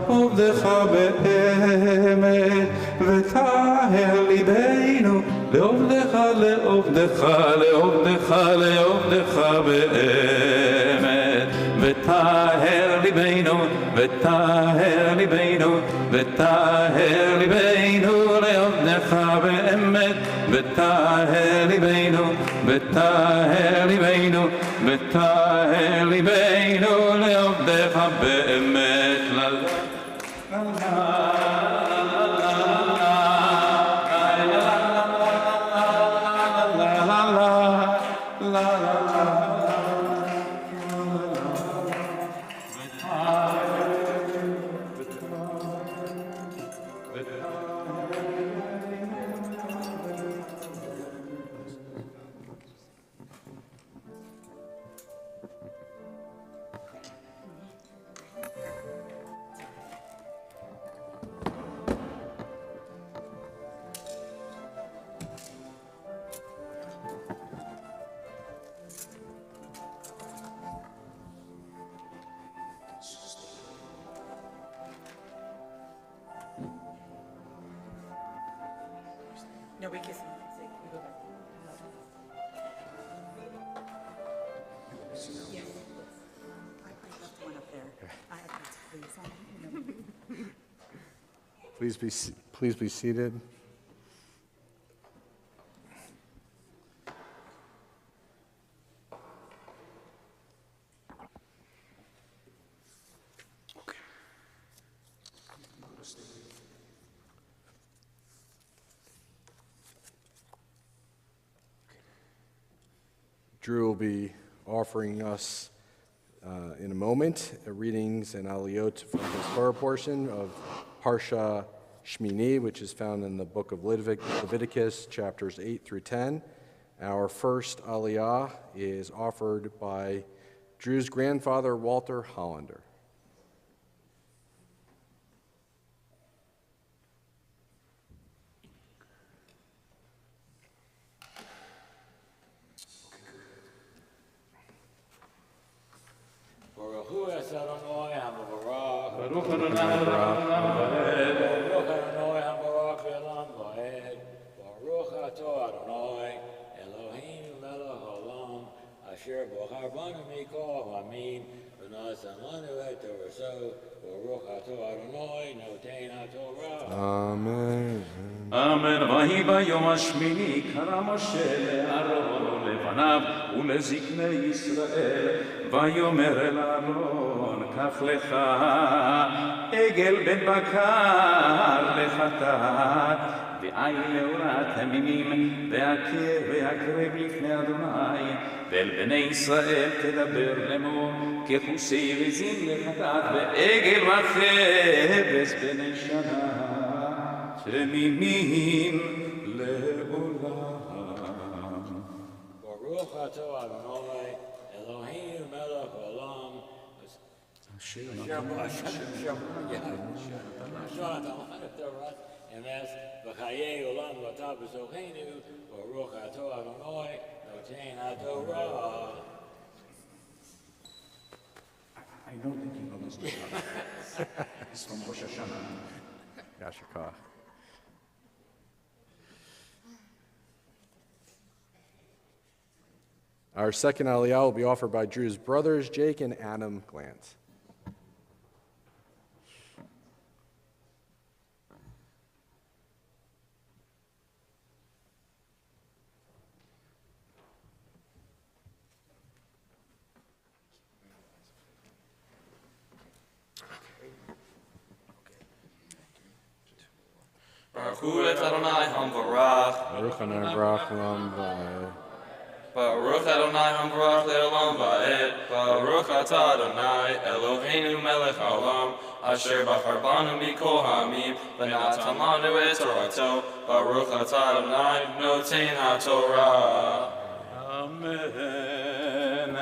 עובדך באמת, וטהר ליבנו לעובדך, לעובדך, לעובדך, לעובדך באמת, וטהר ליבנו, וטהר ליבנו, וטהר ליבנו לעובדך באמת, וטהר ליבנו, וטהר ליבנו, וטהר ליבנו לעובדך באמת. No, we kiss him. Say, we go back. Yes. I left one up there. I have to please. Please be seated. Drew will be offering us in a moment readings and aliyot from his Torah portion of Parsha Shmini, which is found in the book of Leviticus, chapters 8 through 10. Our first aliyah is offered by Drew's grandfather, Walter Hollander. Baruch Adonai Baruch Adonai Baruch Elam Vaed. Baruch Atah Adonai Eloheinu Melech Haolam Asher Bochar Banu Mikol Hamim V'Natan Lanu Et Toraso. Baruch Atah Adonai Noten HaTorah. Amen. Amen. ויהי ביום השמיני קרא משה לאהרון ולבניו ולזקני ישראל ויאמר אל אהרון קח לך עגל בן בקר לחטאת ועין לאורת המינים והקרב לפני אדוני ואל בני ישראל תדבר לאמור ככוסי עזים לחטאת ועגל וחפץ בני שנה תמימים לעולם. Baruch Atah Adonai Eloheinu Melech Haolam Asher Emes v'chayei olam v'ata b'socheinu Baruch Atah Adonai Noten HaTorah. I don't think you know this one. It's from Rosh Hashanah. Yashikah. Our second aliyah will be offered by Drew's brothers, Jake and Adam Glant. Baruch et Adonai Hamvarach. Baruch Adonai Baruch Olam Va'ed. Baruch Adonai Hamvarach le'olam va'ed. Baruch atah Adonai Eloheinu melech haolam asher bachar banu mikol ha'amim v'natan lanu et torato. Baruch atah Adonai noten ha'torah. Amen.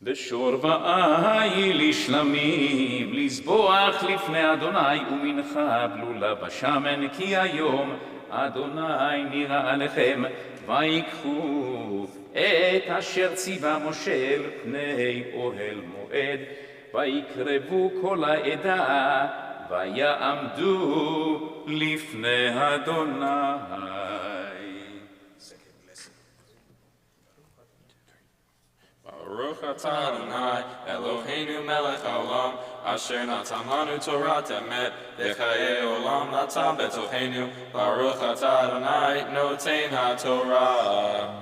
לשור ואיל לשלמים, לזבוח לפני אדוני ומנחה בלולה בשמן, כי היום אדוני נראה לכם, ויקחו את אשר ציווה משה אל פני אוהל מועד, ויקרבו כל העדה, ויעמדו לפני אדוני. Baruch atah Adonai Eloheinu melech haolam asher natan lanu Torah emet v'chayei olam natan betocheinu Baruch atah Adonai noten ha'torah.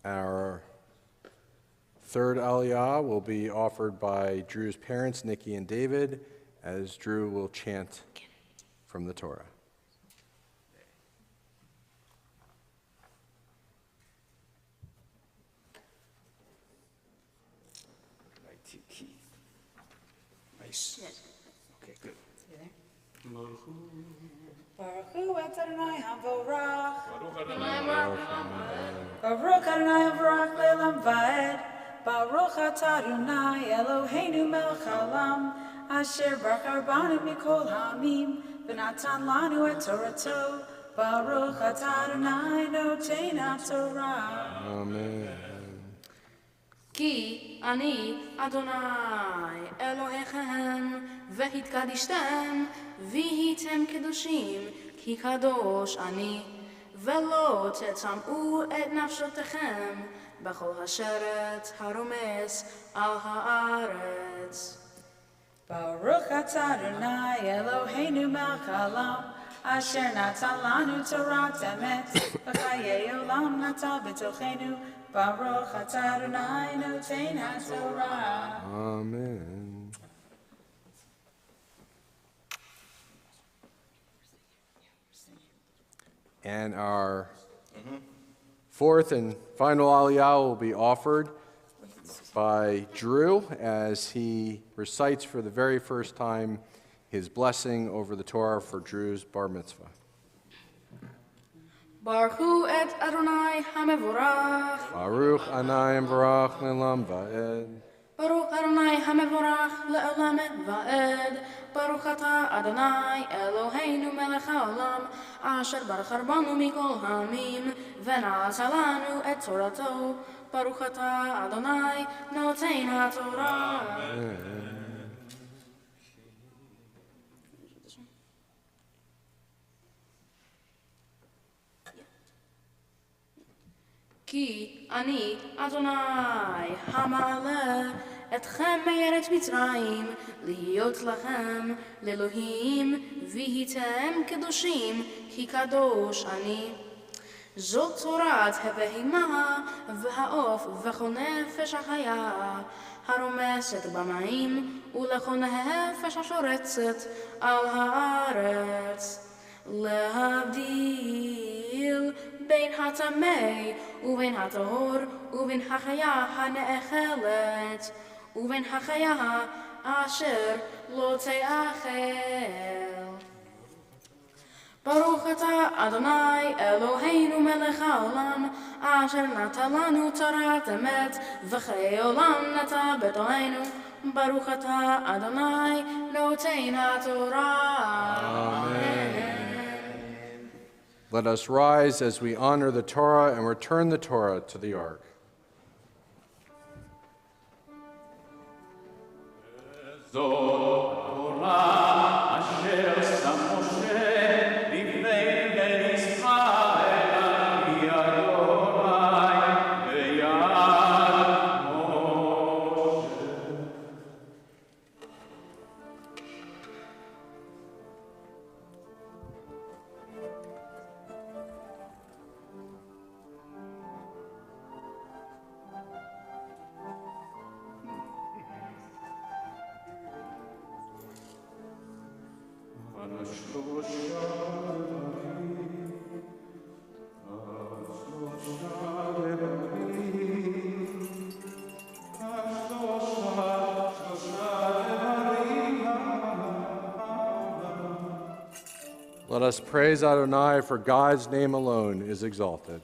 Our third aliyah will be offered by Drew's parents, Nikki and David, as Drew will chant from the Torah. Nice. Okay, good. Baruch Hu Adonai Havorach. Baruch Adonai Havorach Le'olam Va'ed. Baruch Atah Adonai Eloheinu Melech Haolam. Asher Baruch Rabbanim Mikol Ha'amim. V'natan Lanu Et Torato. Baruch Atah Adonai Noten HaTorah. Amen. כי אני אדוני אלוהיכם, והתקדשתם, והייתם קדושים, כי קדוש אני, ולא תטמאו את נפשותיכם בכל השרת הרומס על הארץ. Baruch Atah Adonai Eloheinu Melech Haolam. Asher natan lanu Torat emet. V'chayei olam nata b'tochenu. Baruch Atah Adonai Noten HaTorah. Amen. And our fourth and final aliyah will be offered by Drew as he recites for the very first time his blessing over the Torah for Drew's Bar Mitzvah. Baruch Hu et Adonai HaMevorach. Baruch Adonai Mevorach Le'olam Va'ed. Baruch Adonai HaMevorach Le'olam Va'ed. Baruch Atah Adonai Eloheinu Melech Haolam. Asher Baruch Rabbaну Mikol Ha'amim. V'na'ata lanu et Torato. Baruch Atah Adonai Noten HaTorah. כי אני אדוני המעלה אתכם מארץ מצרים להיות לכם לאלוהים והייתם קדושים כי קדוש אני. זאת תורת הבהמה והעוף וכל נפש החיה הרומסת במים ולכל נפש השורצת על הארץ. להבדיל בין הטמא ובין הטהור ובין החיה הנאכלת ובין החיה אשר לא תאכל. ברוך אתה אדוני אלוהינו מלך העולם אשר נתן לנו תורת אמת וחיי עולם נטע בתוכנו. ברוך אתה אדוני נותן התורה. Amen. Let us rise as we honor the Torah and return the Torah to the ark. Let us praise Adonai, for God's name alone is exalted.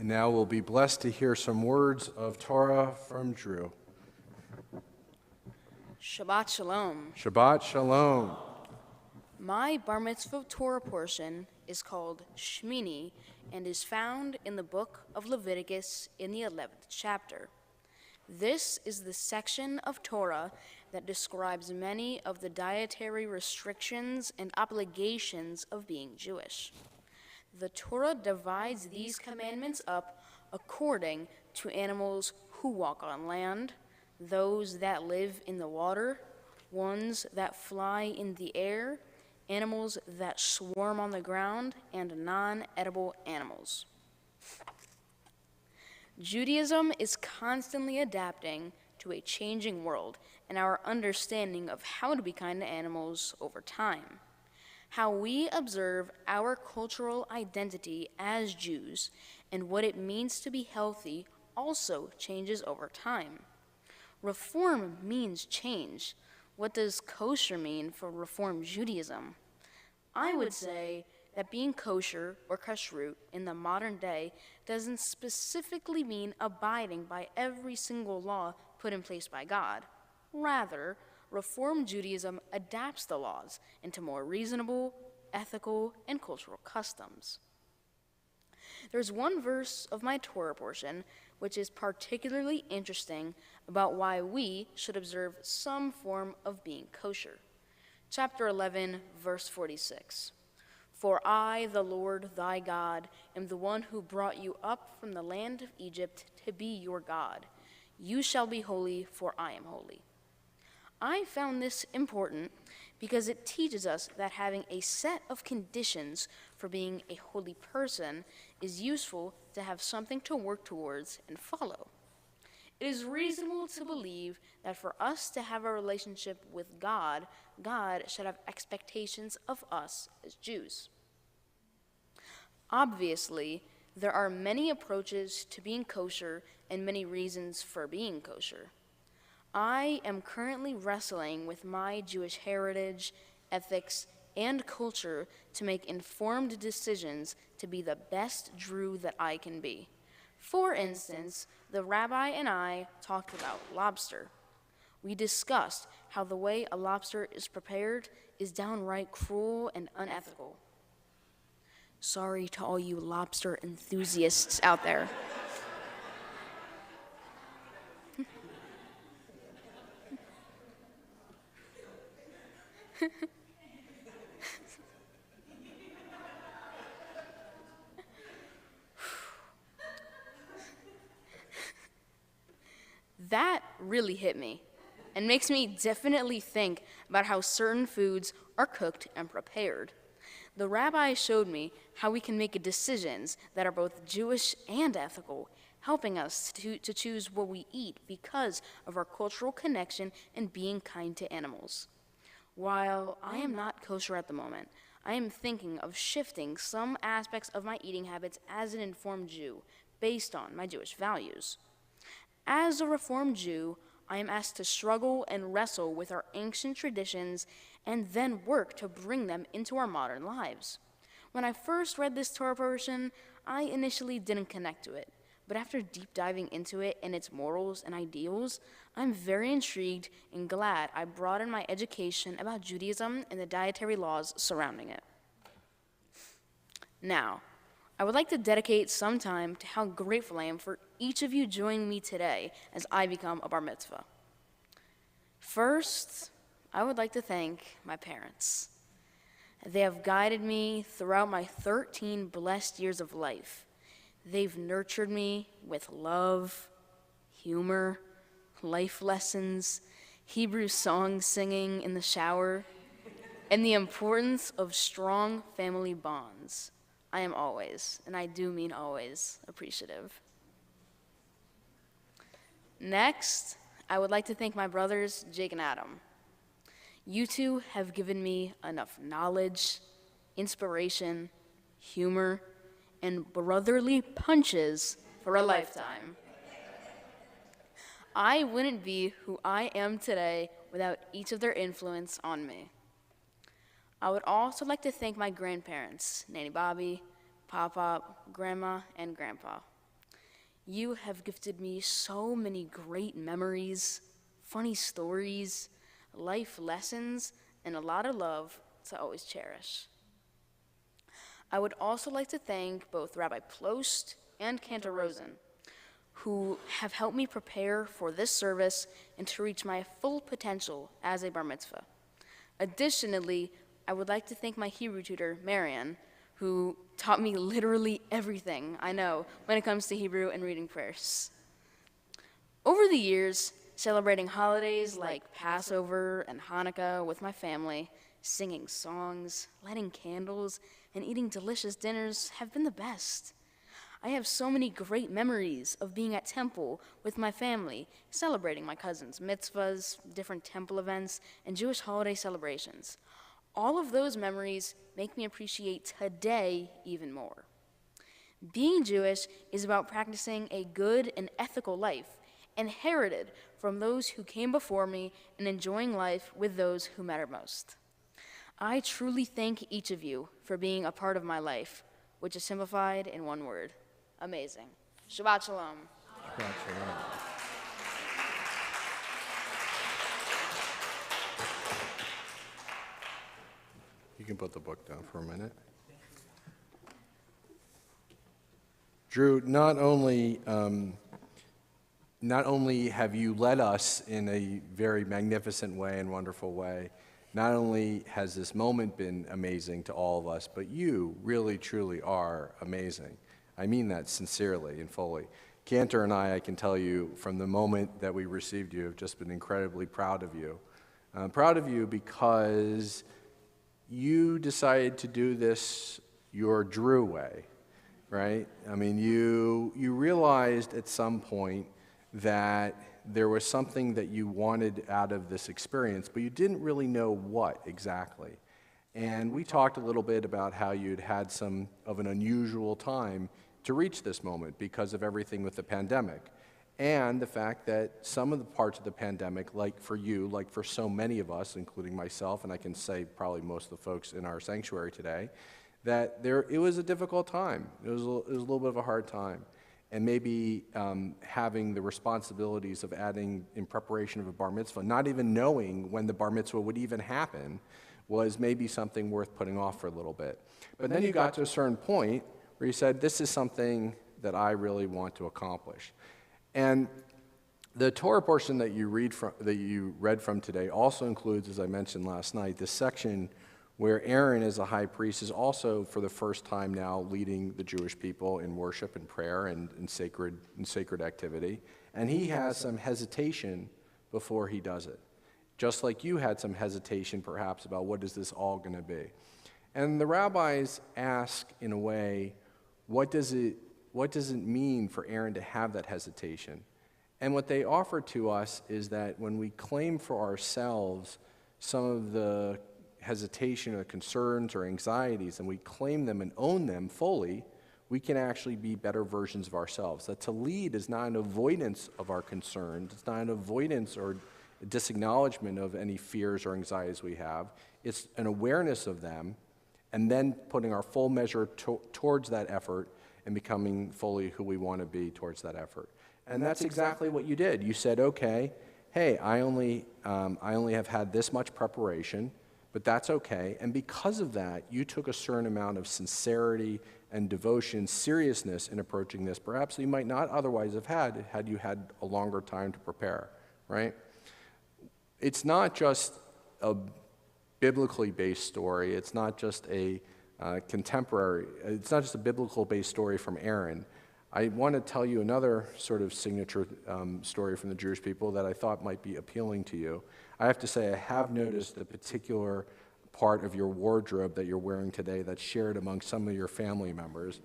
And now we'll be blessed to hear some words of Torah from Drew. Shabbat Shalom. Shabbat Shalom. My Bar Mitzvah Torah portion is called Shmini and is found in the book of Leviticus in the 11th chapter. This is the section of Torah that describes many of the dietary restrictions and obligations of being Jewish. The Torah divides these commandments up according to animals who walk on land, those that live in the water, ones that fly in the air, animals that swarm on the ground, and non-edible animals. Judaism is constantly adapting to a changing world and our understanding of how to be kind to animals over time. How we observe our cultural identity as Jews and what it means to be healthy also changes over time. Reform means change. What does kosher mean for Reform Judaism? I would say that being kosher or kashrut in the modern day doesn't specifically mean abiding by every single law put in place by God. Rather, Reform Judaism adapts the laws into more reasonable, ethical, and cultural customs. There's one verse of my Torah portion which is particularly interesting about why we should observe some form of being kosher. Chapter 11, verse 46. For I, the Lord thy God, am the one who brought you up from the land of Egypt to be your God. You shall be holy, for I am holy. I found this important because it teaches us that having a set of conditions for being a holy person is useful to have something to work towards and follow. It is reasonable to believe that for us to have a relationship with God, God should have expectations of us as Jews. Obviously, there are many approaches to being kosher and many reasons for being kosher. I am currently wrestling with my Jewish heritage, ethics, and culture to make informed decisions to be the best Drew that I can be. For instance, the rabbi and I talked about lobster. We discussed how the way a lobster is prepared is downright cruel and unethical. Sorry to all you lobster enthusiasts out there. That really hit me and makes me definitely think about how certain foods are cooked and prepared. The rabbi showed me how we can make decisions that are both Jewish and ethical, helping us to choose what we eat because of our cultural connection and being kind to animals. While I am not kosher at the moment, I am thinking of shifting some aspects of my eating habits as an informed Jew based on my Jewish values. As a Reformed Jew, I am asked to struggle and wrestle with our ancient traditions and then work to bring them into our modern lives. When I first read this Torah portion, I initially didn't connect to it, but after deep diving into it and its morals and ideals, I'm very intrigued and glad I broadened my education about Judaism and the dietary laws surrounding it. Now, I would like to dedicate some time to how grateful I am for each of you joining me today as I become a Bar Mitzvah. First, I would like to thank my parents. They have guided me throughout my 13 blessed years of life. They've nurtured me with love, humor, life lessons, Hebrew song singing in the shower, and the importance of strong family bonds. I am always, and I do mean always, appreciative. Next, I would like to thank my brothers, Jake and Adam. You two have given me enough knowledge, inspiration, humor, and brotherly punches for a lifetime. I wouldn't be who I am today without each of their influence on me. I would also like to thank my grandparents, Nanny Bobby, Papa, Grandma, and Grandpa. You have gifted me so many great memories, funny stories, life lessons, and a lot of love to always cherish. I would also like to thank both Rabbi Plost and Cantor Rosen, who have helped me prepare for this service and to reach my full potential as a bar mitzvah. Additionally, I would like to thank my Hebrew tutor, Marian, who taught me literally everything I know when it comes to Hebrew and reading prayers. Over the years, celebrating holidays like Passover and Hanukkah with my family, singing songs, lighting candles, and eating delicious dinners have been the best. I have so many great memories of being at temple with my family, celebrating my cousins' mitzvahs, different temple events, and Jewish holiday celebrations. All of those memories make me appreciate today even more. Being Jewish is about practicing a good and ethical life, inherited from those who came before me, and enjoying life with those who matter most. I truly thank each of you for being a part of my life, which is simplified in one word: amazing. Shabbat Shalom. Shabbat Shalom. You can put the book down for a minute. Drew, not only have you led us in a very magnificent way and wonderful way, not only has this moment been amazing to all of us, but you really, truly are amazing. I mean that sincerely and fully. Cantor and I can tell you, from the moment that we received you, have just been incredibly proud of you. Proud of you because you decided to do this your Drew way, right? I mean, you realized at some point that there was something that you wanted out of this experience, but you didn't really know what exactly. And we talked a little bit about how you'd had some of an unusual time to reach this moment because of everything with the pandemic. And the fact that some of the parts of the pandemic, like for you, like for so many of us, including myself, and I can say probably most of the folks in our sanctuary today, that it was a difficult time. It was a little bit of a hard time. And maybe having the responsibilities of adding in preparation of a bar mitzvah, not even knowing when the bar mitzvah would even happen, was maybe something worth putting off for a little bit. But then you got to a certain point where you said, this is something that I really want to accomplish. And the Torah portion that you read from today also includes, as I mentioned last night, this section where Aaron, as a high priest, is also for the first time now leading the Jewish people in worship and prayer and in sacred activity. And he has some hesitation before he does it, just like you had some hesitation perhaps about what is this all going to be. And the rabbis ask, in a way, what does it mean for Aaron to have that hesitation? And what they offer to us is that when we claim for ourselves some of the hesitation or concerns or anxieties, and we claim them and own them fully, we can actually be better versions of ourselves. That to lead is not an avoidance of our concerns, it's not an avoidance or a disacknowledgement of any fears or anxieties we have. It's an awareness of them, and then putting our full measure towards that effort and becoming fully who we want to be towards that effort. And that's exactly what you did. You said, okay, hey, I only have had this much preparation, but that's okay. And because of that, you took a certain amount of sincerity and devotion, seriousness in approaching this, perhaps you might not otherwise have had you had a longer time to prepare, right? It's not just a biblically based story. It's not just a it's not just a biblical based story from Aaron. I want to tell you another sort of signature story from the Jewish people that I thought might be appealing to you. I have to say I have noticed the particular part of your wardrobe that you're wearing today that's shared among some of your family members.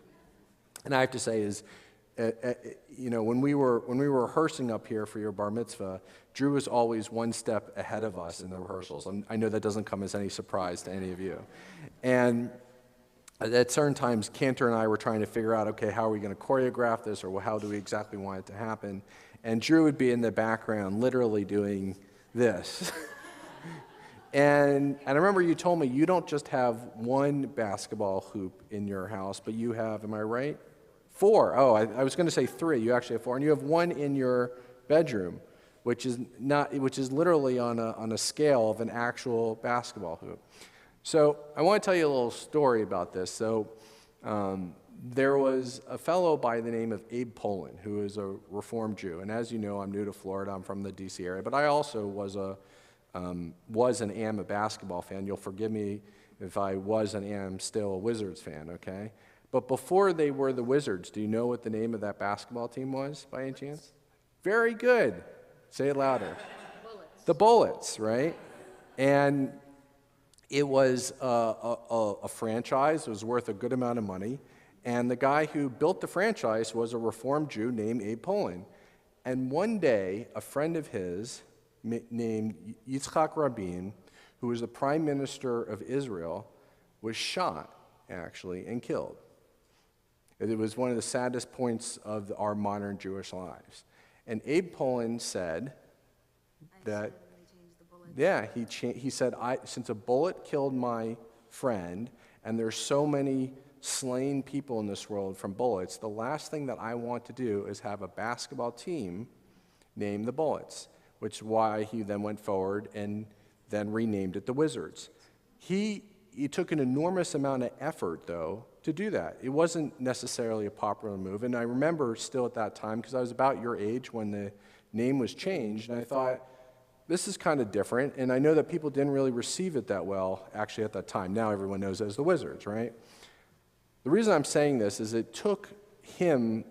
And I have to say is, when we were rehearsing up here for your bar mitzvah, Drew was always one step ahead of us in the rehearsals. I know that doesn't come as any surprise to any of you. And at certain times, Cantor and I were trying to figure out, okay, how are we going to choreograph this, or how do we exactly want it to happen? And Drew would be in the background literally doing this. And I remember you told me you don't just have one basketball hoop in your house, but you have, am I right, 4. Oh, I was going to say 3. You actually have 4, and you have 1 in your bedroom, which is literally on a scale of an actual basketball hoop. So I want to tell you a little story about this. So there was a fellow by the name of Abe Poland, who is a Reformed Jew, and as you know, I'm new to Florida. I'm from the D.C. area, but I also was and am a basketball fan. You'll forgive me if I was and am still a Wizards fan, okay? But before they were the Wizards, do you know what the name of that basketball team was, by any chance? Very good. Say it louder. The Bullets, right? And it was a franchise. It was worth a good amount of money. And the guy who built the franchise was a Reformed Jew named Abe Poland. And one day, a friend of his named Yitzhak Rabin, who was the prime minister of Israel, was shot, actually, and killed. It was one of the saddest points of our modern Jewish lives. And Abe Poland said that, he said, since a bullet killed my friend, and there's so many slain people in this world from bullets, the last thing that I want to do is have a basketball team named the Bullets, which is why he then went forward and then renamed it the Wizards. He took an enormous amount of effort, though, to do that. It wasn't necessarily a popular move, and I remember still at that time, because I was about your age when the name was changed, and I thought, this is kind of different, and I know that people didn't really receive it that well, actually, at that time. Now everyone knows it as the Wizards, right? The reason I'm saying this is it took him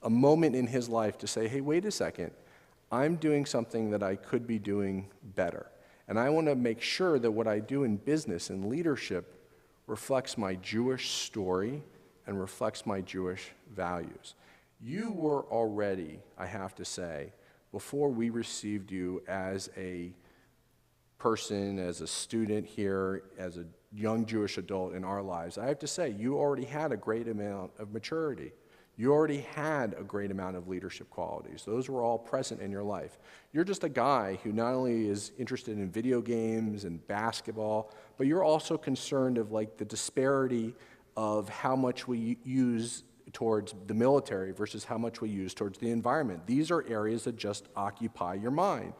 a moment in his life to say, hey, wait a second, I'm doing something that I could be doing better. And I want to make sure that what I do in business and leadership reflects my Jewish story and reflects my Jewish values. You were already, I have to say, before we received you as a person, as a student here, as a young Jewish adult in our lives, I have to say, you already had a great amount of maturity. You already had a great amount of leadership qualities. Those were all present in your life. You're just a guy who not only is interested in video games and basketball, but you're also concerned of like the disparity of how much we use towards the military versus how much we use towards the environment. These are areas that just occupy your mind.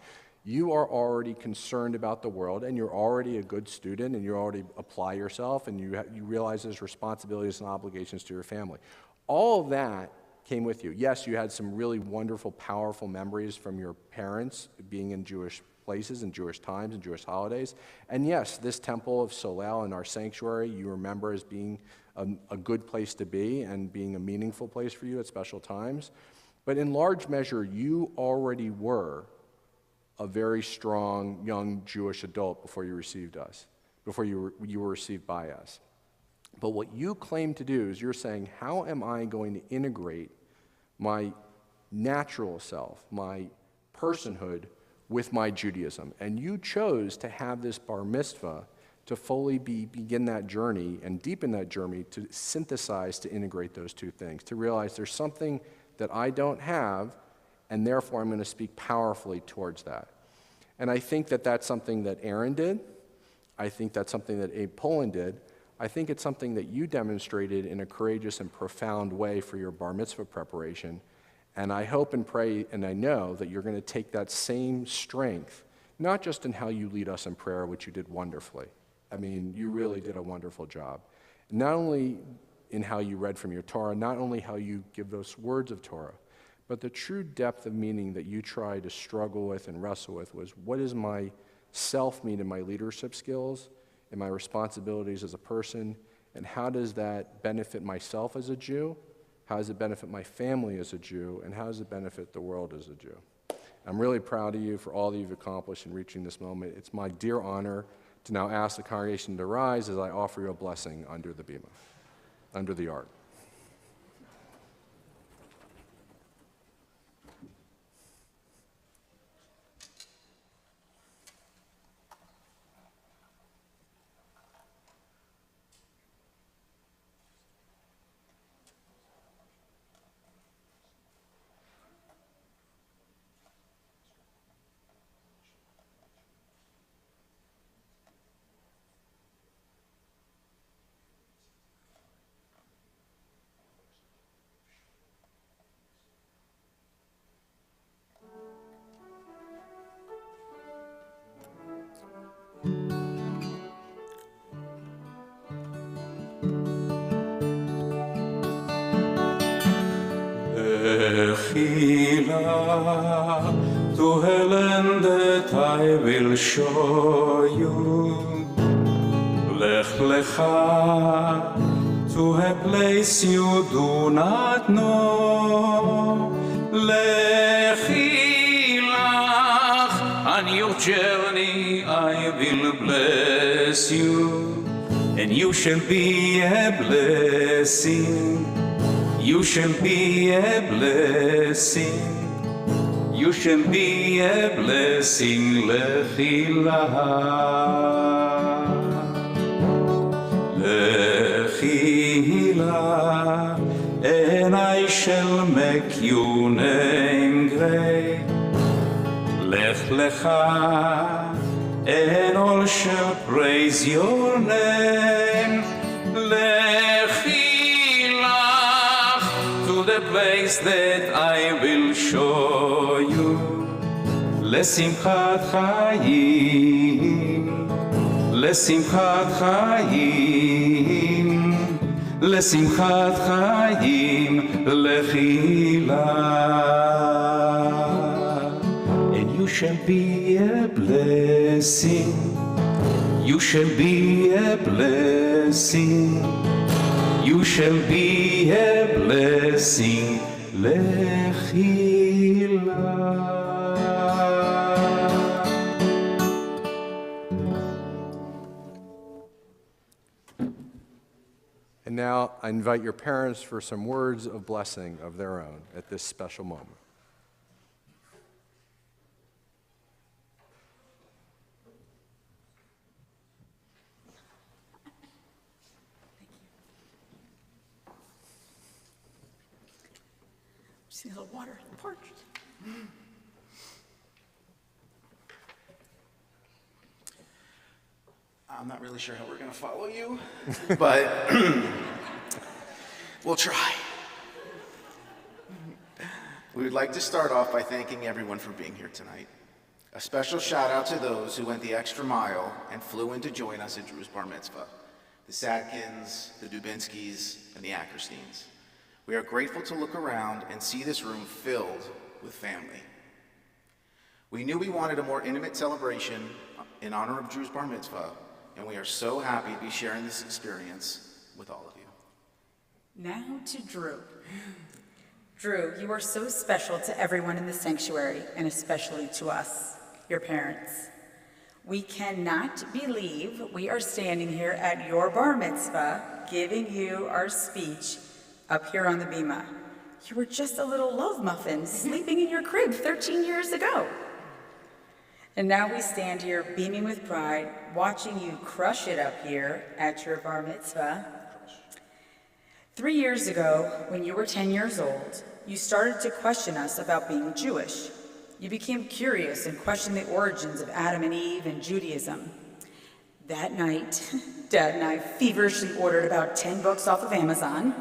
You are already concerned about the world, and you're already a good student, and you already apply yourself, and you realize there's responsibilities and obligations to your family. All of that came with you. Yes, you had some really wonderful, powerful memories from your parents being in Jewish places and Jewish times and Jewish holidays. And yes, this temple of Solel and our sanctuary you remember as being a good place to be and being a meaningful place for you at special times. But in large measure, you already were a very strong young Jewish adult before you received us, before you were received by us. But what you claim to do is you're saying, how am I going to integrate my natural self, my personhood, with my Judaism? And you chose to have this bar mitzvah to fully begin that journey and deepen that journey to synthesize, to integrate those two things, to realize there's something that I don't have, and therefore I'm going to speak powerfully towards that. And I think that that's something that Aaron did. I think that's something that Abe Poland did. I think it's something that you demonstrated in a courageous and profound way for your bar mitzvah preparation. And I hope and pray and I know that you're going to take that same strength, not just in how you lead us in prayer, which you did wonderfully. I mean, you really did a wonderful job. Not only in how you read from your Torah, not only how you give those words of Torah, but the true depth of meaning that you try to struggle with and wrestle with was, what does my self mean in my leadership skills and my responsibilities as a person, and how does that benefit myself as a Jew? How does it benefit my family as a Jew? And how does it benefit the world as a Jew? I'm really proud of you for all that you've accomplished in reaching this moment. It's my dear honor to now ask the congregation to rise as I offer you a blessing under the bima, under the ark. Lechila, to a land that I will show you. Lech lecha, to a place you do not know. Lechilach, on your journey I will bless you, and you shall be a blessing. You shall be a blessing. You shall be a blessing. Lechila. Lechila, and I shall make your name great. Lech lecha, and all shall praise your name. Lechila, to the place that I will show you. Lesimchat chayim. Lesimchat chayim, lesimchat chayim, lechila. And you shall be a blessing. You shall be a blessing. You shall be a blessing, lechila. And now I invite your parents for some words of blessing of their own at this special moment. Just need a little water, parched. I'm not really sure how we're going to follow you, but we'll try. We would like to start off by thanking everyone for being here tonight. A special shout out to those who went the extra mile and flew in to join us at Drew's Bar Mitzvah, the Sadkins, the Dubinskis, and the Ackersteins. We are grateful to look around and see this room filled with family. We knew we wanted a more intimate celebration in honor of Drew's Bar Mitzvah, and we are so happy to be sharing this experience with all of you. Now to Drew. Drew, you are so special to everyone in the sanctuary, and especially to us, your parents. We cannot believe we are standing here at your bar mitzvah, giving you our speech up here on the bima. You were just a little love muffin sleeping in your crib 13 years ago. And now we stand here beaming with pride, watching you crush it up here at your bar mitzvah. 3 years ago, when you were 10 years old, you started to question us about being Jewish. You became curious and questioned the origins of Adam and Eve and Judaism. That night, Dad and I feverishly ordered about 10 books off of Amazon,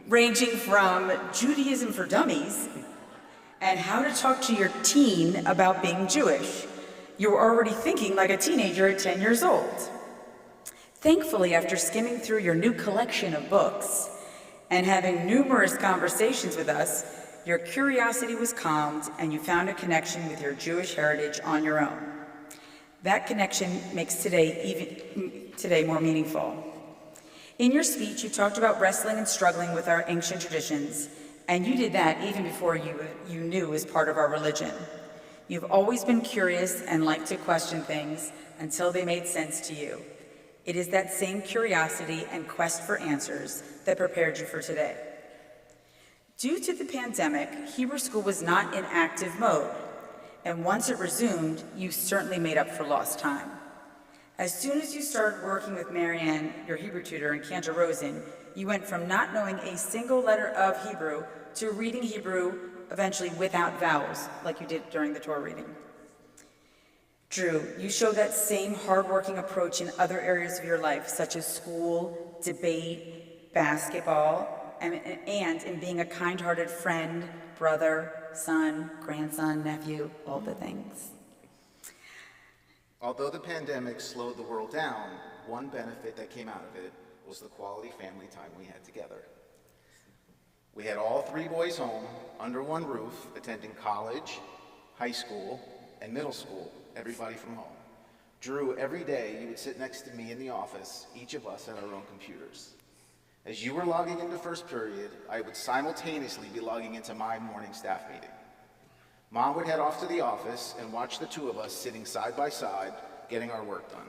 ranging from Judaism for Dummies and How to Talk to Your Teen About Being Jewish. You were already thinking like a teenager at 10 years old. Thankfully, after skimming through your new collection of books and having numerous conversations with us, your curiosity was calmed and you found a connection with your Jewish heritage on your own. That connection makes today more meaningful. In your speech, you talked about wrestling and struggling with our ancient traditions, and you did that even before you knew it was part of our religion. You've always been curious and liked to question things until they made sense to you. It is that same curiosity and quest for answers that prepared you for today. Due to the pandemic, Hebrew school was not in active mode, and once it resumed, you certainly made up for lost time. As soon as you started working with Marianne, your Hebrew tutor, and Cantor Rosen, you went from not knowing a single letter of Hebrew to reading Hebrew eventually without vowels, like you did during the Torah reading. Drew, you showed that same hardworking approach in other areas of your life, such as school, debate, basketball, and in being a kind-hearted friend, brother, son, grandson, nephew, all the things. Although the pandemic slowed the world down, one benefit that came out of it was the quality family time we had together. We had all 3 boys home, under one roof, attending college, high school, and middle school, everybody from home. Drew, every day you would sit next to me in the office, each of us at our own computers. As you were logging into first period, I would simultaneously be logging into my morning staff meeting. Mom would head off to the office and watch the 2 of us sitting side by side, getting our work done.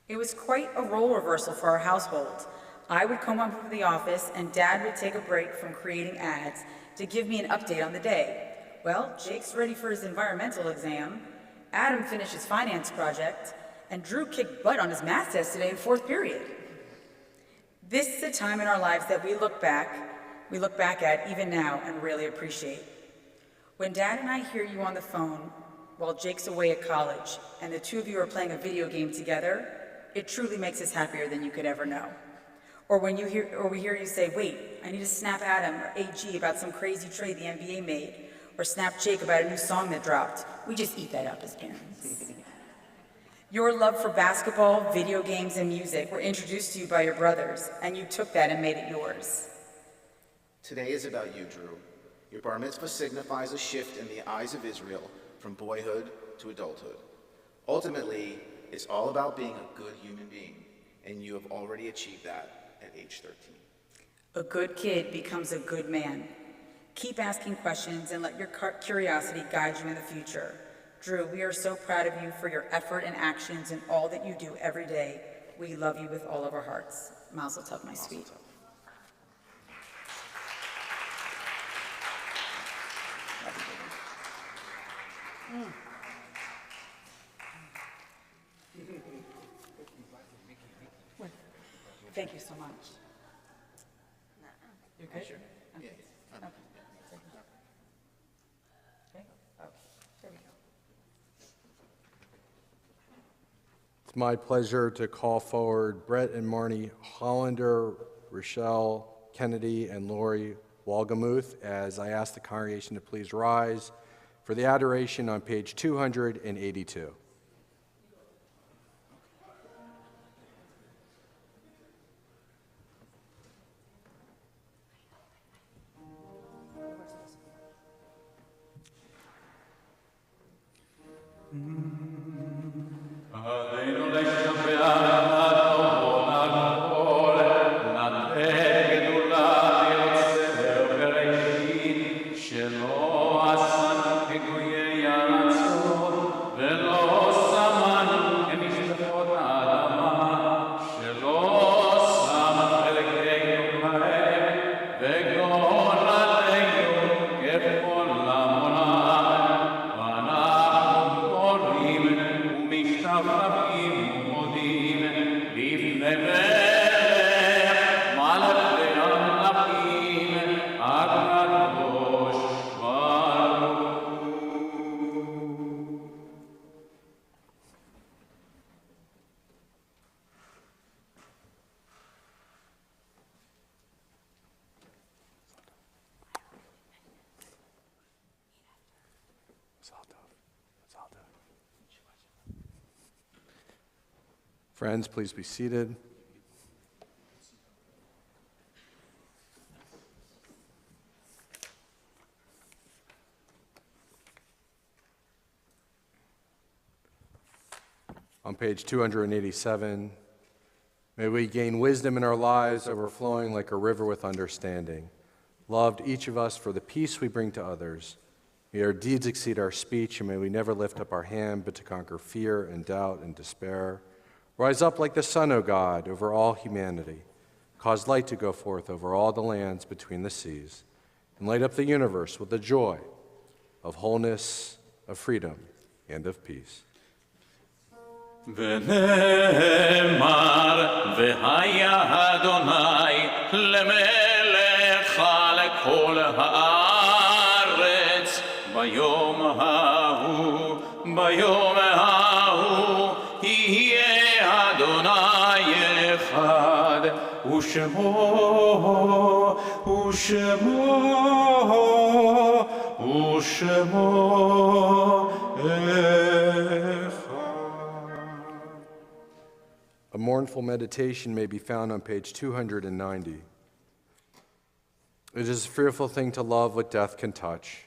It was quite a role reversal for our household. I would come home from the office and Dad would take a break from creating ads to give me an update on the day. Well, Jake's ready for his environmental exam, Adam finished his finance project, and Drew kicked butt on his math test today in 4th period. This is a time in our lives that we look back at even now and really appreciate. When Dad and I hear you on the phone while Jake's away at college and the 2 of you are playing a video game together, it truly makes us happier than you could ever know. Or when we hear you say, wait, I need to snap Adam or AG about some crazy trade the NBA made, or snap Jake about a new song that dropped. We just eat that up as parents. Your love for basketball, video games, and music were introduced to you by your brothers, and you took that and made it yours. Today is about you, Drew. Your bar mitzvah signifies a shift in the eyes of Israel from boyhood to adulthood. Ultimately, it's all about being a good human being, and you have already achieved that at age 13. A good kid becomes a good man. Keep asking questions and let your curiosity guide you in the future. Drew, we are so proud of you for your effort and actions and all that you do every day. We love you with all of our hearts. Mazel tov, my sweet. Thank you so much. You're good? Sure. Okay. Yeah. Okay. Okay. Oh, there we go. It's my pleasure to call forward Brett and Marnie Hollander, Rochelle Kennedy, and Lori Walgamuth as I ask the congregation to please rise for the adoration on page 282. Friends, please be seated. On page 287, may we gain wisdom in our lives overflowing like a river with understanding. Loved each of us for the peace we bring to others. May our deeds exceed our speech, and may we never lift up our hand but to conquer fear and doubt and despair. Rise up like the sun, O God, over all humanity. Cause light to go forth over all the lands between the seas, and light up the universe with the joy of wholeness, of freedom, and of peace. ונאמר והיה אדוני למלך על כל הארץ ביום ההוא יהיה אדוני אחד ושמו A mournful meditation may be found on page 290. It is a fearful thing to love what death can touch,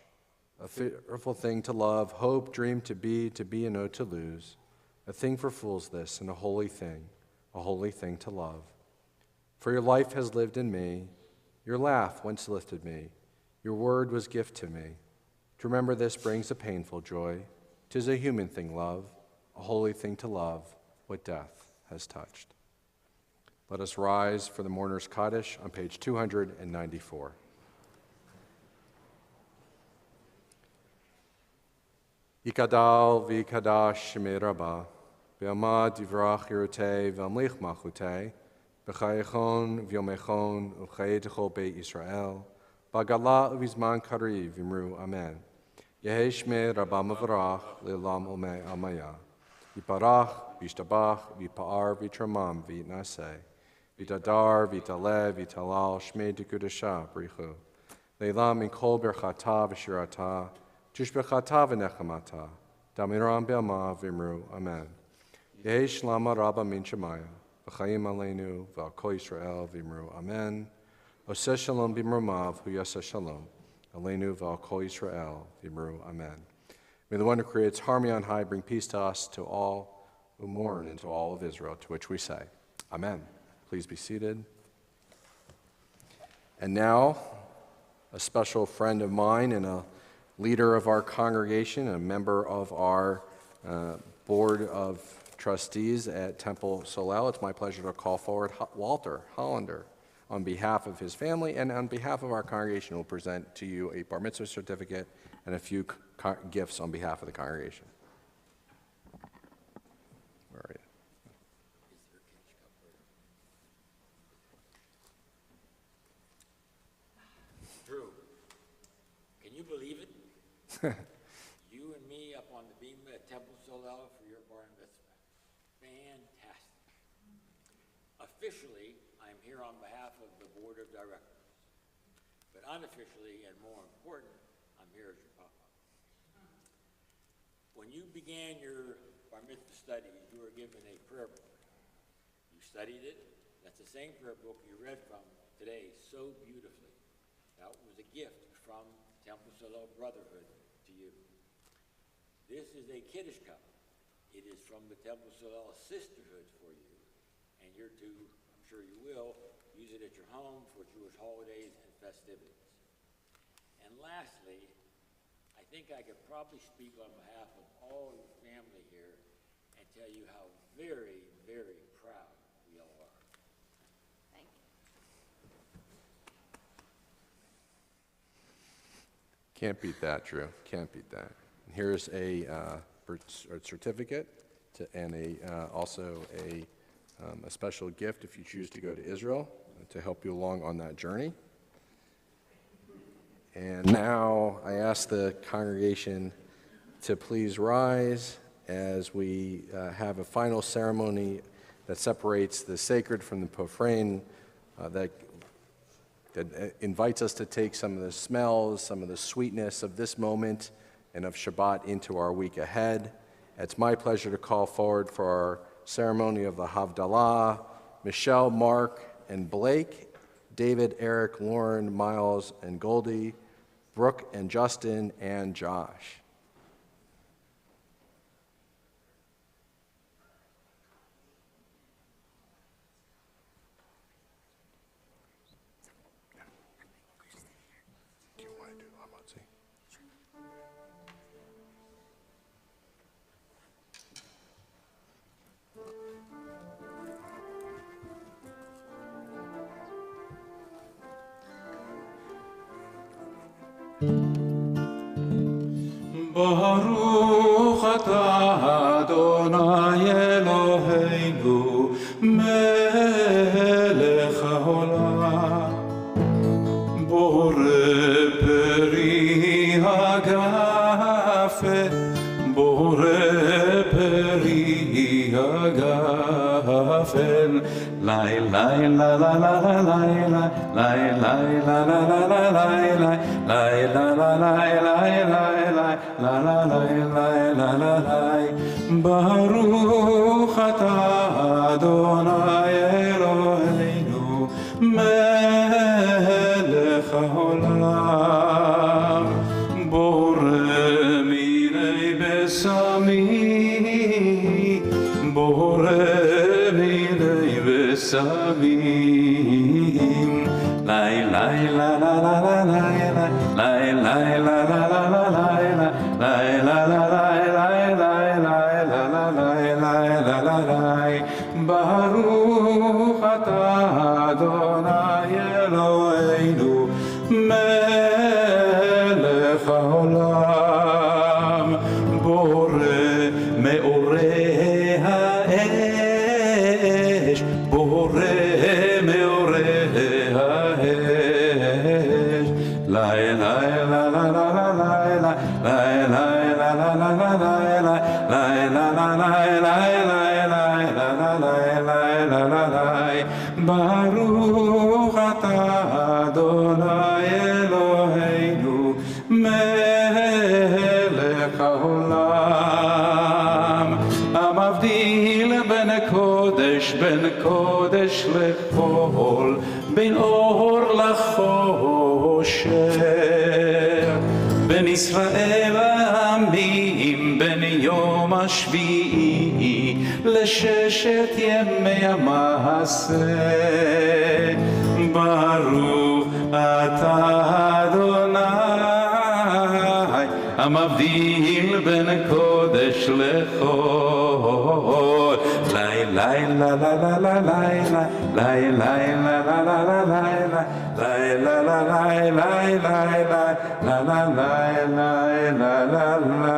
a fearful thing to love, hope, dream to be and know to lose, a thing for fools this, and a holy thing to love. For your life has lived in me, your laugh once lifted me, your word was gift to me. To remember this brings a painful joy. 'Tis a human thing, love, a holy thing to love, what death has touched. Let us rise for the mourner's Kaddish on page 294. Yikadal v'yikadash shemei Rabbah, v'yamad divrach yerutei v'amlich malchutei, v'chayechon v'yomechon u'chayei techol beit Yisrael, b'gala u'vizman kariv v'imru amen. Yehei shmei Rabbah mavarach le'olam omei amaya. Yiparach v'yishtabach v'yipa'ar v'yitramam v'yitnaseh. V'tadar v'taleh v'talal shmei dekudasha brichu. Le'olam min kol berchata v'shirata. Tishbechata v'nechamata, damiram be'ama v'imru, amen. Yehi shlama rabba min shemaya, v'chaim aleinu v'al kol Yisrael v'imru, amen. Oseh shalom b'mrumav hu yaseh shalom, aleinu v'al kol Yisrael v'imru, amen. May the one who creates harmony on high bring peace to us, to all who mourn, and to all of Israel, to which we say, amen. Please be seated. And now, a special friend of mine and a leader of our congregation, a member of our board of trustees at Temple Solel. It's my pleasure to call forward Walter Hollander on behalf of his family and on behalf of our congregation. Will present to you a Bar Mitzvah certificate and a few gifts on behalf of the congregation. Where are you? Drew, can you believe it? You and me up on the beam at Temple Solel for your Bar Mitzvah. Fantastic. Officially, I'm here on behalf of the board of directors. But unofficially, and more important, I'm here as your papa. When you began your Bar Mitzvah studies, you were given a prayer book. You studied it. That's the same prayer book you read from today so beautifully. That was a gift from Temple Solel Brotherhood to you. This is a Kiddush cup. It is from the Temple Solel Sisterhood for you, and you're to, I'm sure you will, use it at your home for Jewish holidays and festivities. And lastly, I think I could probably speak on behalf of all your family here and tell you how very, very proud we all are. Thank you. Can't beat that, Drew. Can't beat that. And here's a certificate and also a special gift if you choose to go to Israel to help you along on that journey. And now I ask the congregation to please rise as we have a final ceremony that separates the sacred from the profane, that invites us to take some of the smells, some of the sweetness of this moment and of Shabbat into our week ahead. It's my pleasure to call forward for our ceremony of the Havdalah, Michelle, Mark, and Blake, David, Eric, Lauren, Miles, and Goldie, Brooke, and Justin, and Josh. Baruch atah Adonai Eloheinu melech haolam borei peri hagafel borei peri hagafel lai lai la la la la lai lai lai la la la la lai lai la la lai lai lai la la lai lai la la lai Baruch atah Adonai Eloheinu melech haolam Baruch atah Adonai Eloheinu melech haolam boreh meoreh haesh boreh meoreh haesh la la la la la la la la la la la la la la Baruch atah Adonai Eloheinu melech haolam המבדיל בין קודש לחול בין אור לחושך בין ישראל העמים בין יום השביעי לששת ימי המעשה ברוך אתה אדוני המבדיל בין קודש לחול לי לי la la la la la la li la la la la la la li la la la la la la la la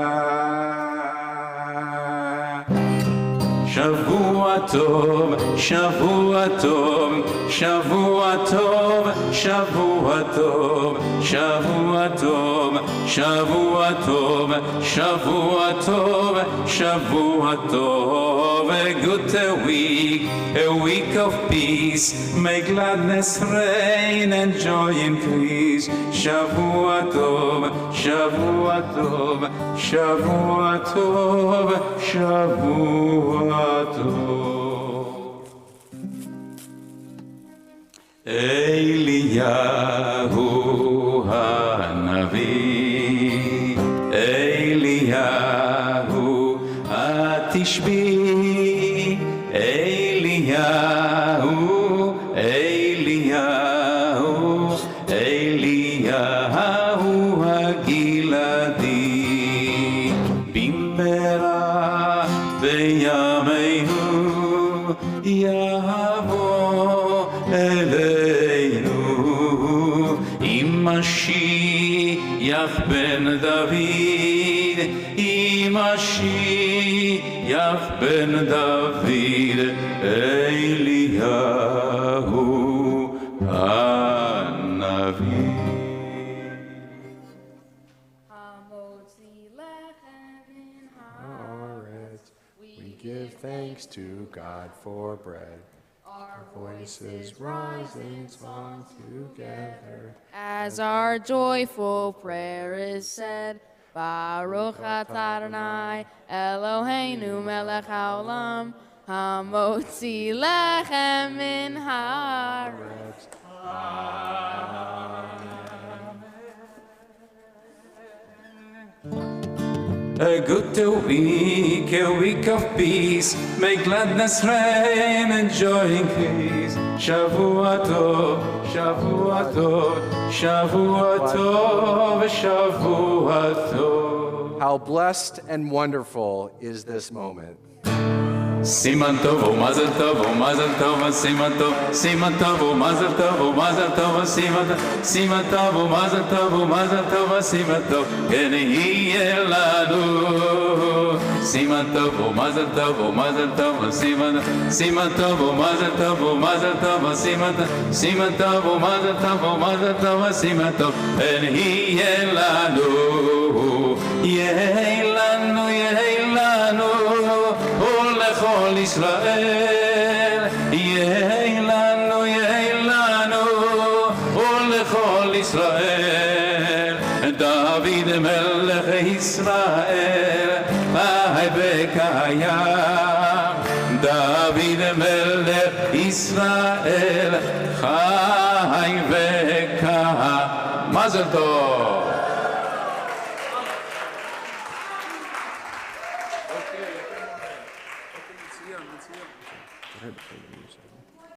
שבוע טוב, שבוע טוב, שבוע טוב, שבוע טוב, שבוע טוב, שבוע טוב, שבוע טוב, שבוע טוב. A good week of peace, may gladness reign and joy increase. שבוע טוב, שבוע טוב, שבוע טוב, שבוע אליהו הנביא, אליהו התשבי, אליהו, אליהו, אליהו הגלעדי, במהרה בימינו יבוא אלינו עם משיח בן דוד, עם משיח בן דוד, אליהו הנביא. Give thanks to God for bread. Our voices rise in song together. As our joyful prayer is said, Baruch atah Adonai Eloheinu melech haolam hamotzi lechem min haaretz. A good week of peace, may gladness reign and joy increase. Shavua tov, Shavua tov, Shavua tov, Shavua tov. How blessed and wonderful is this moment. Siman tov, mazel tov, mazel tov, siman tov, siman tov, mazel tov, mazel tov, siman tov, mazel tov, mazel tov, siman tov, ken yeh lanu. Siman tov, mazel tov, mazel tov, siman tov, mazel tov, mazel tov, siman tov, mazel tov, mazel tov, siman tov, ken yeh lanu, yeh lanu, yeh lanu. כל ישראל יהי לנו ולכל ישראל דוד מלך ישראל חי וקיים דוד מלך ישראל חי וקיים מזל טוב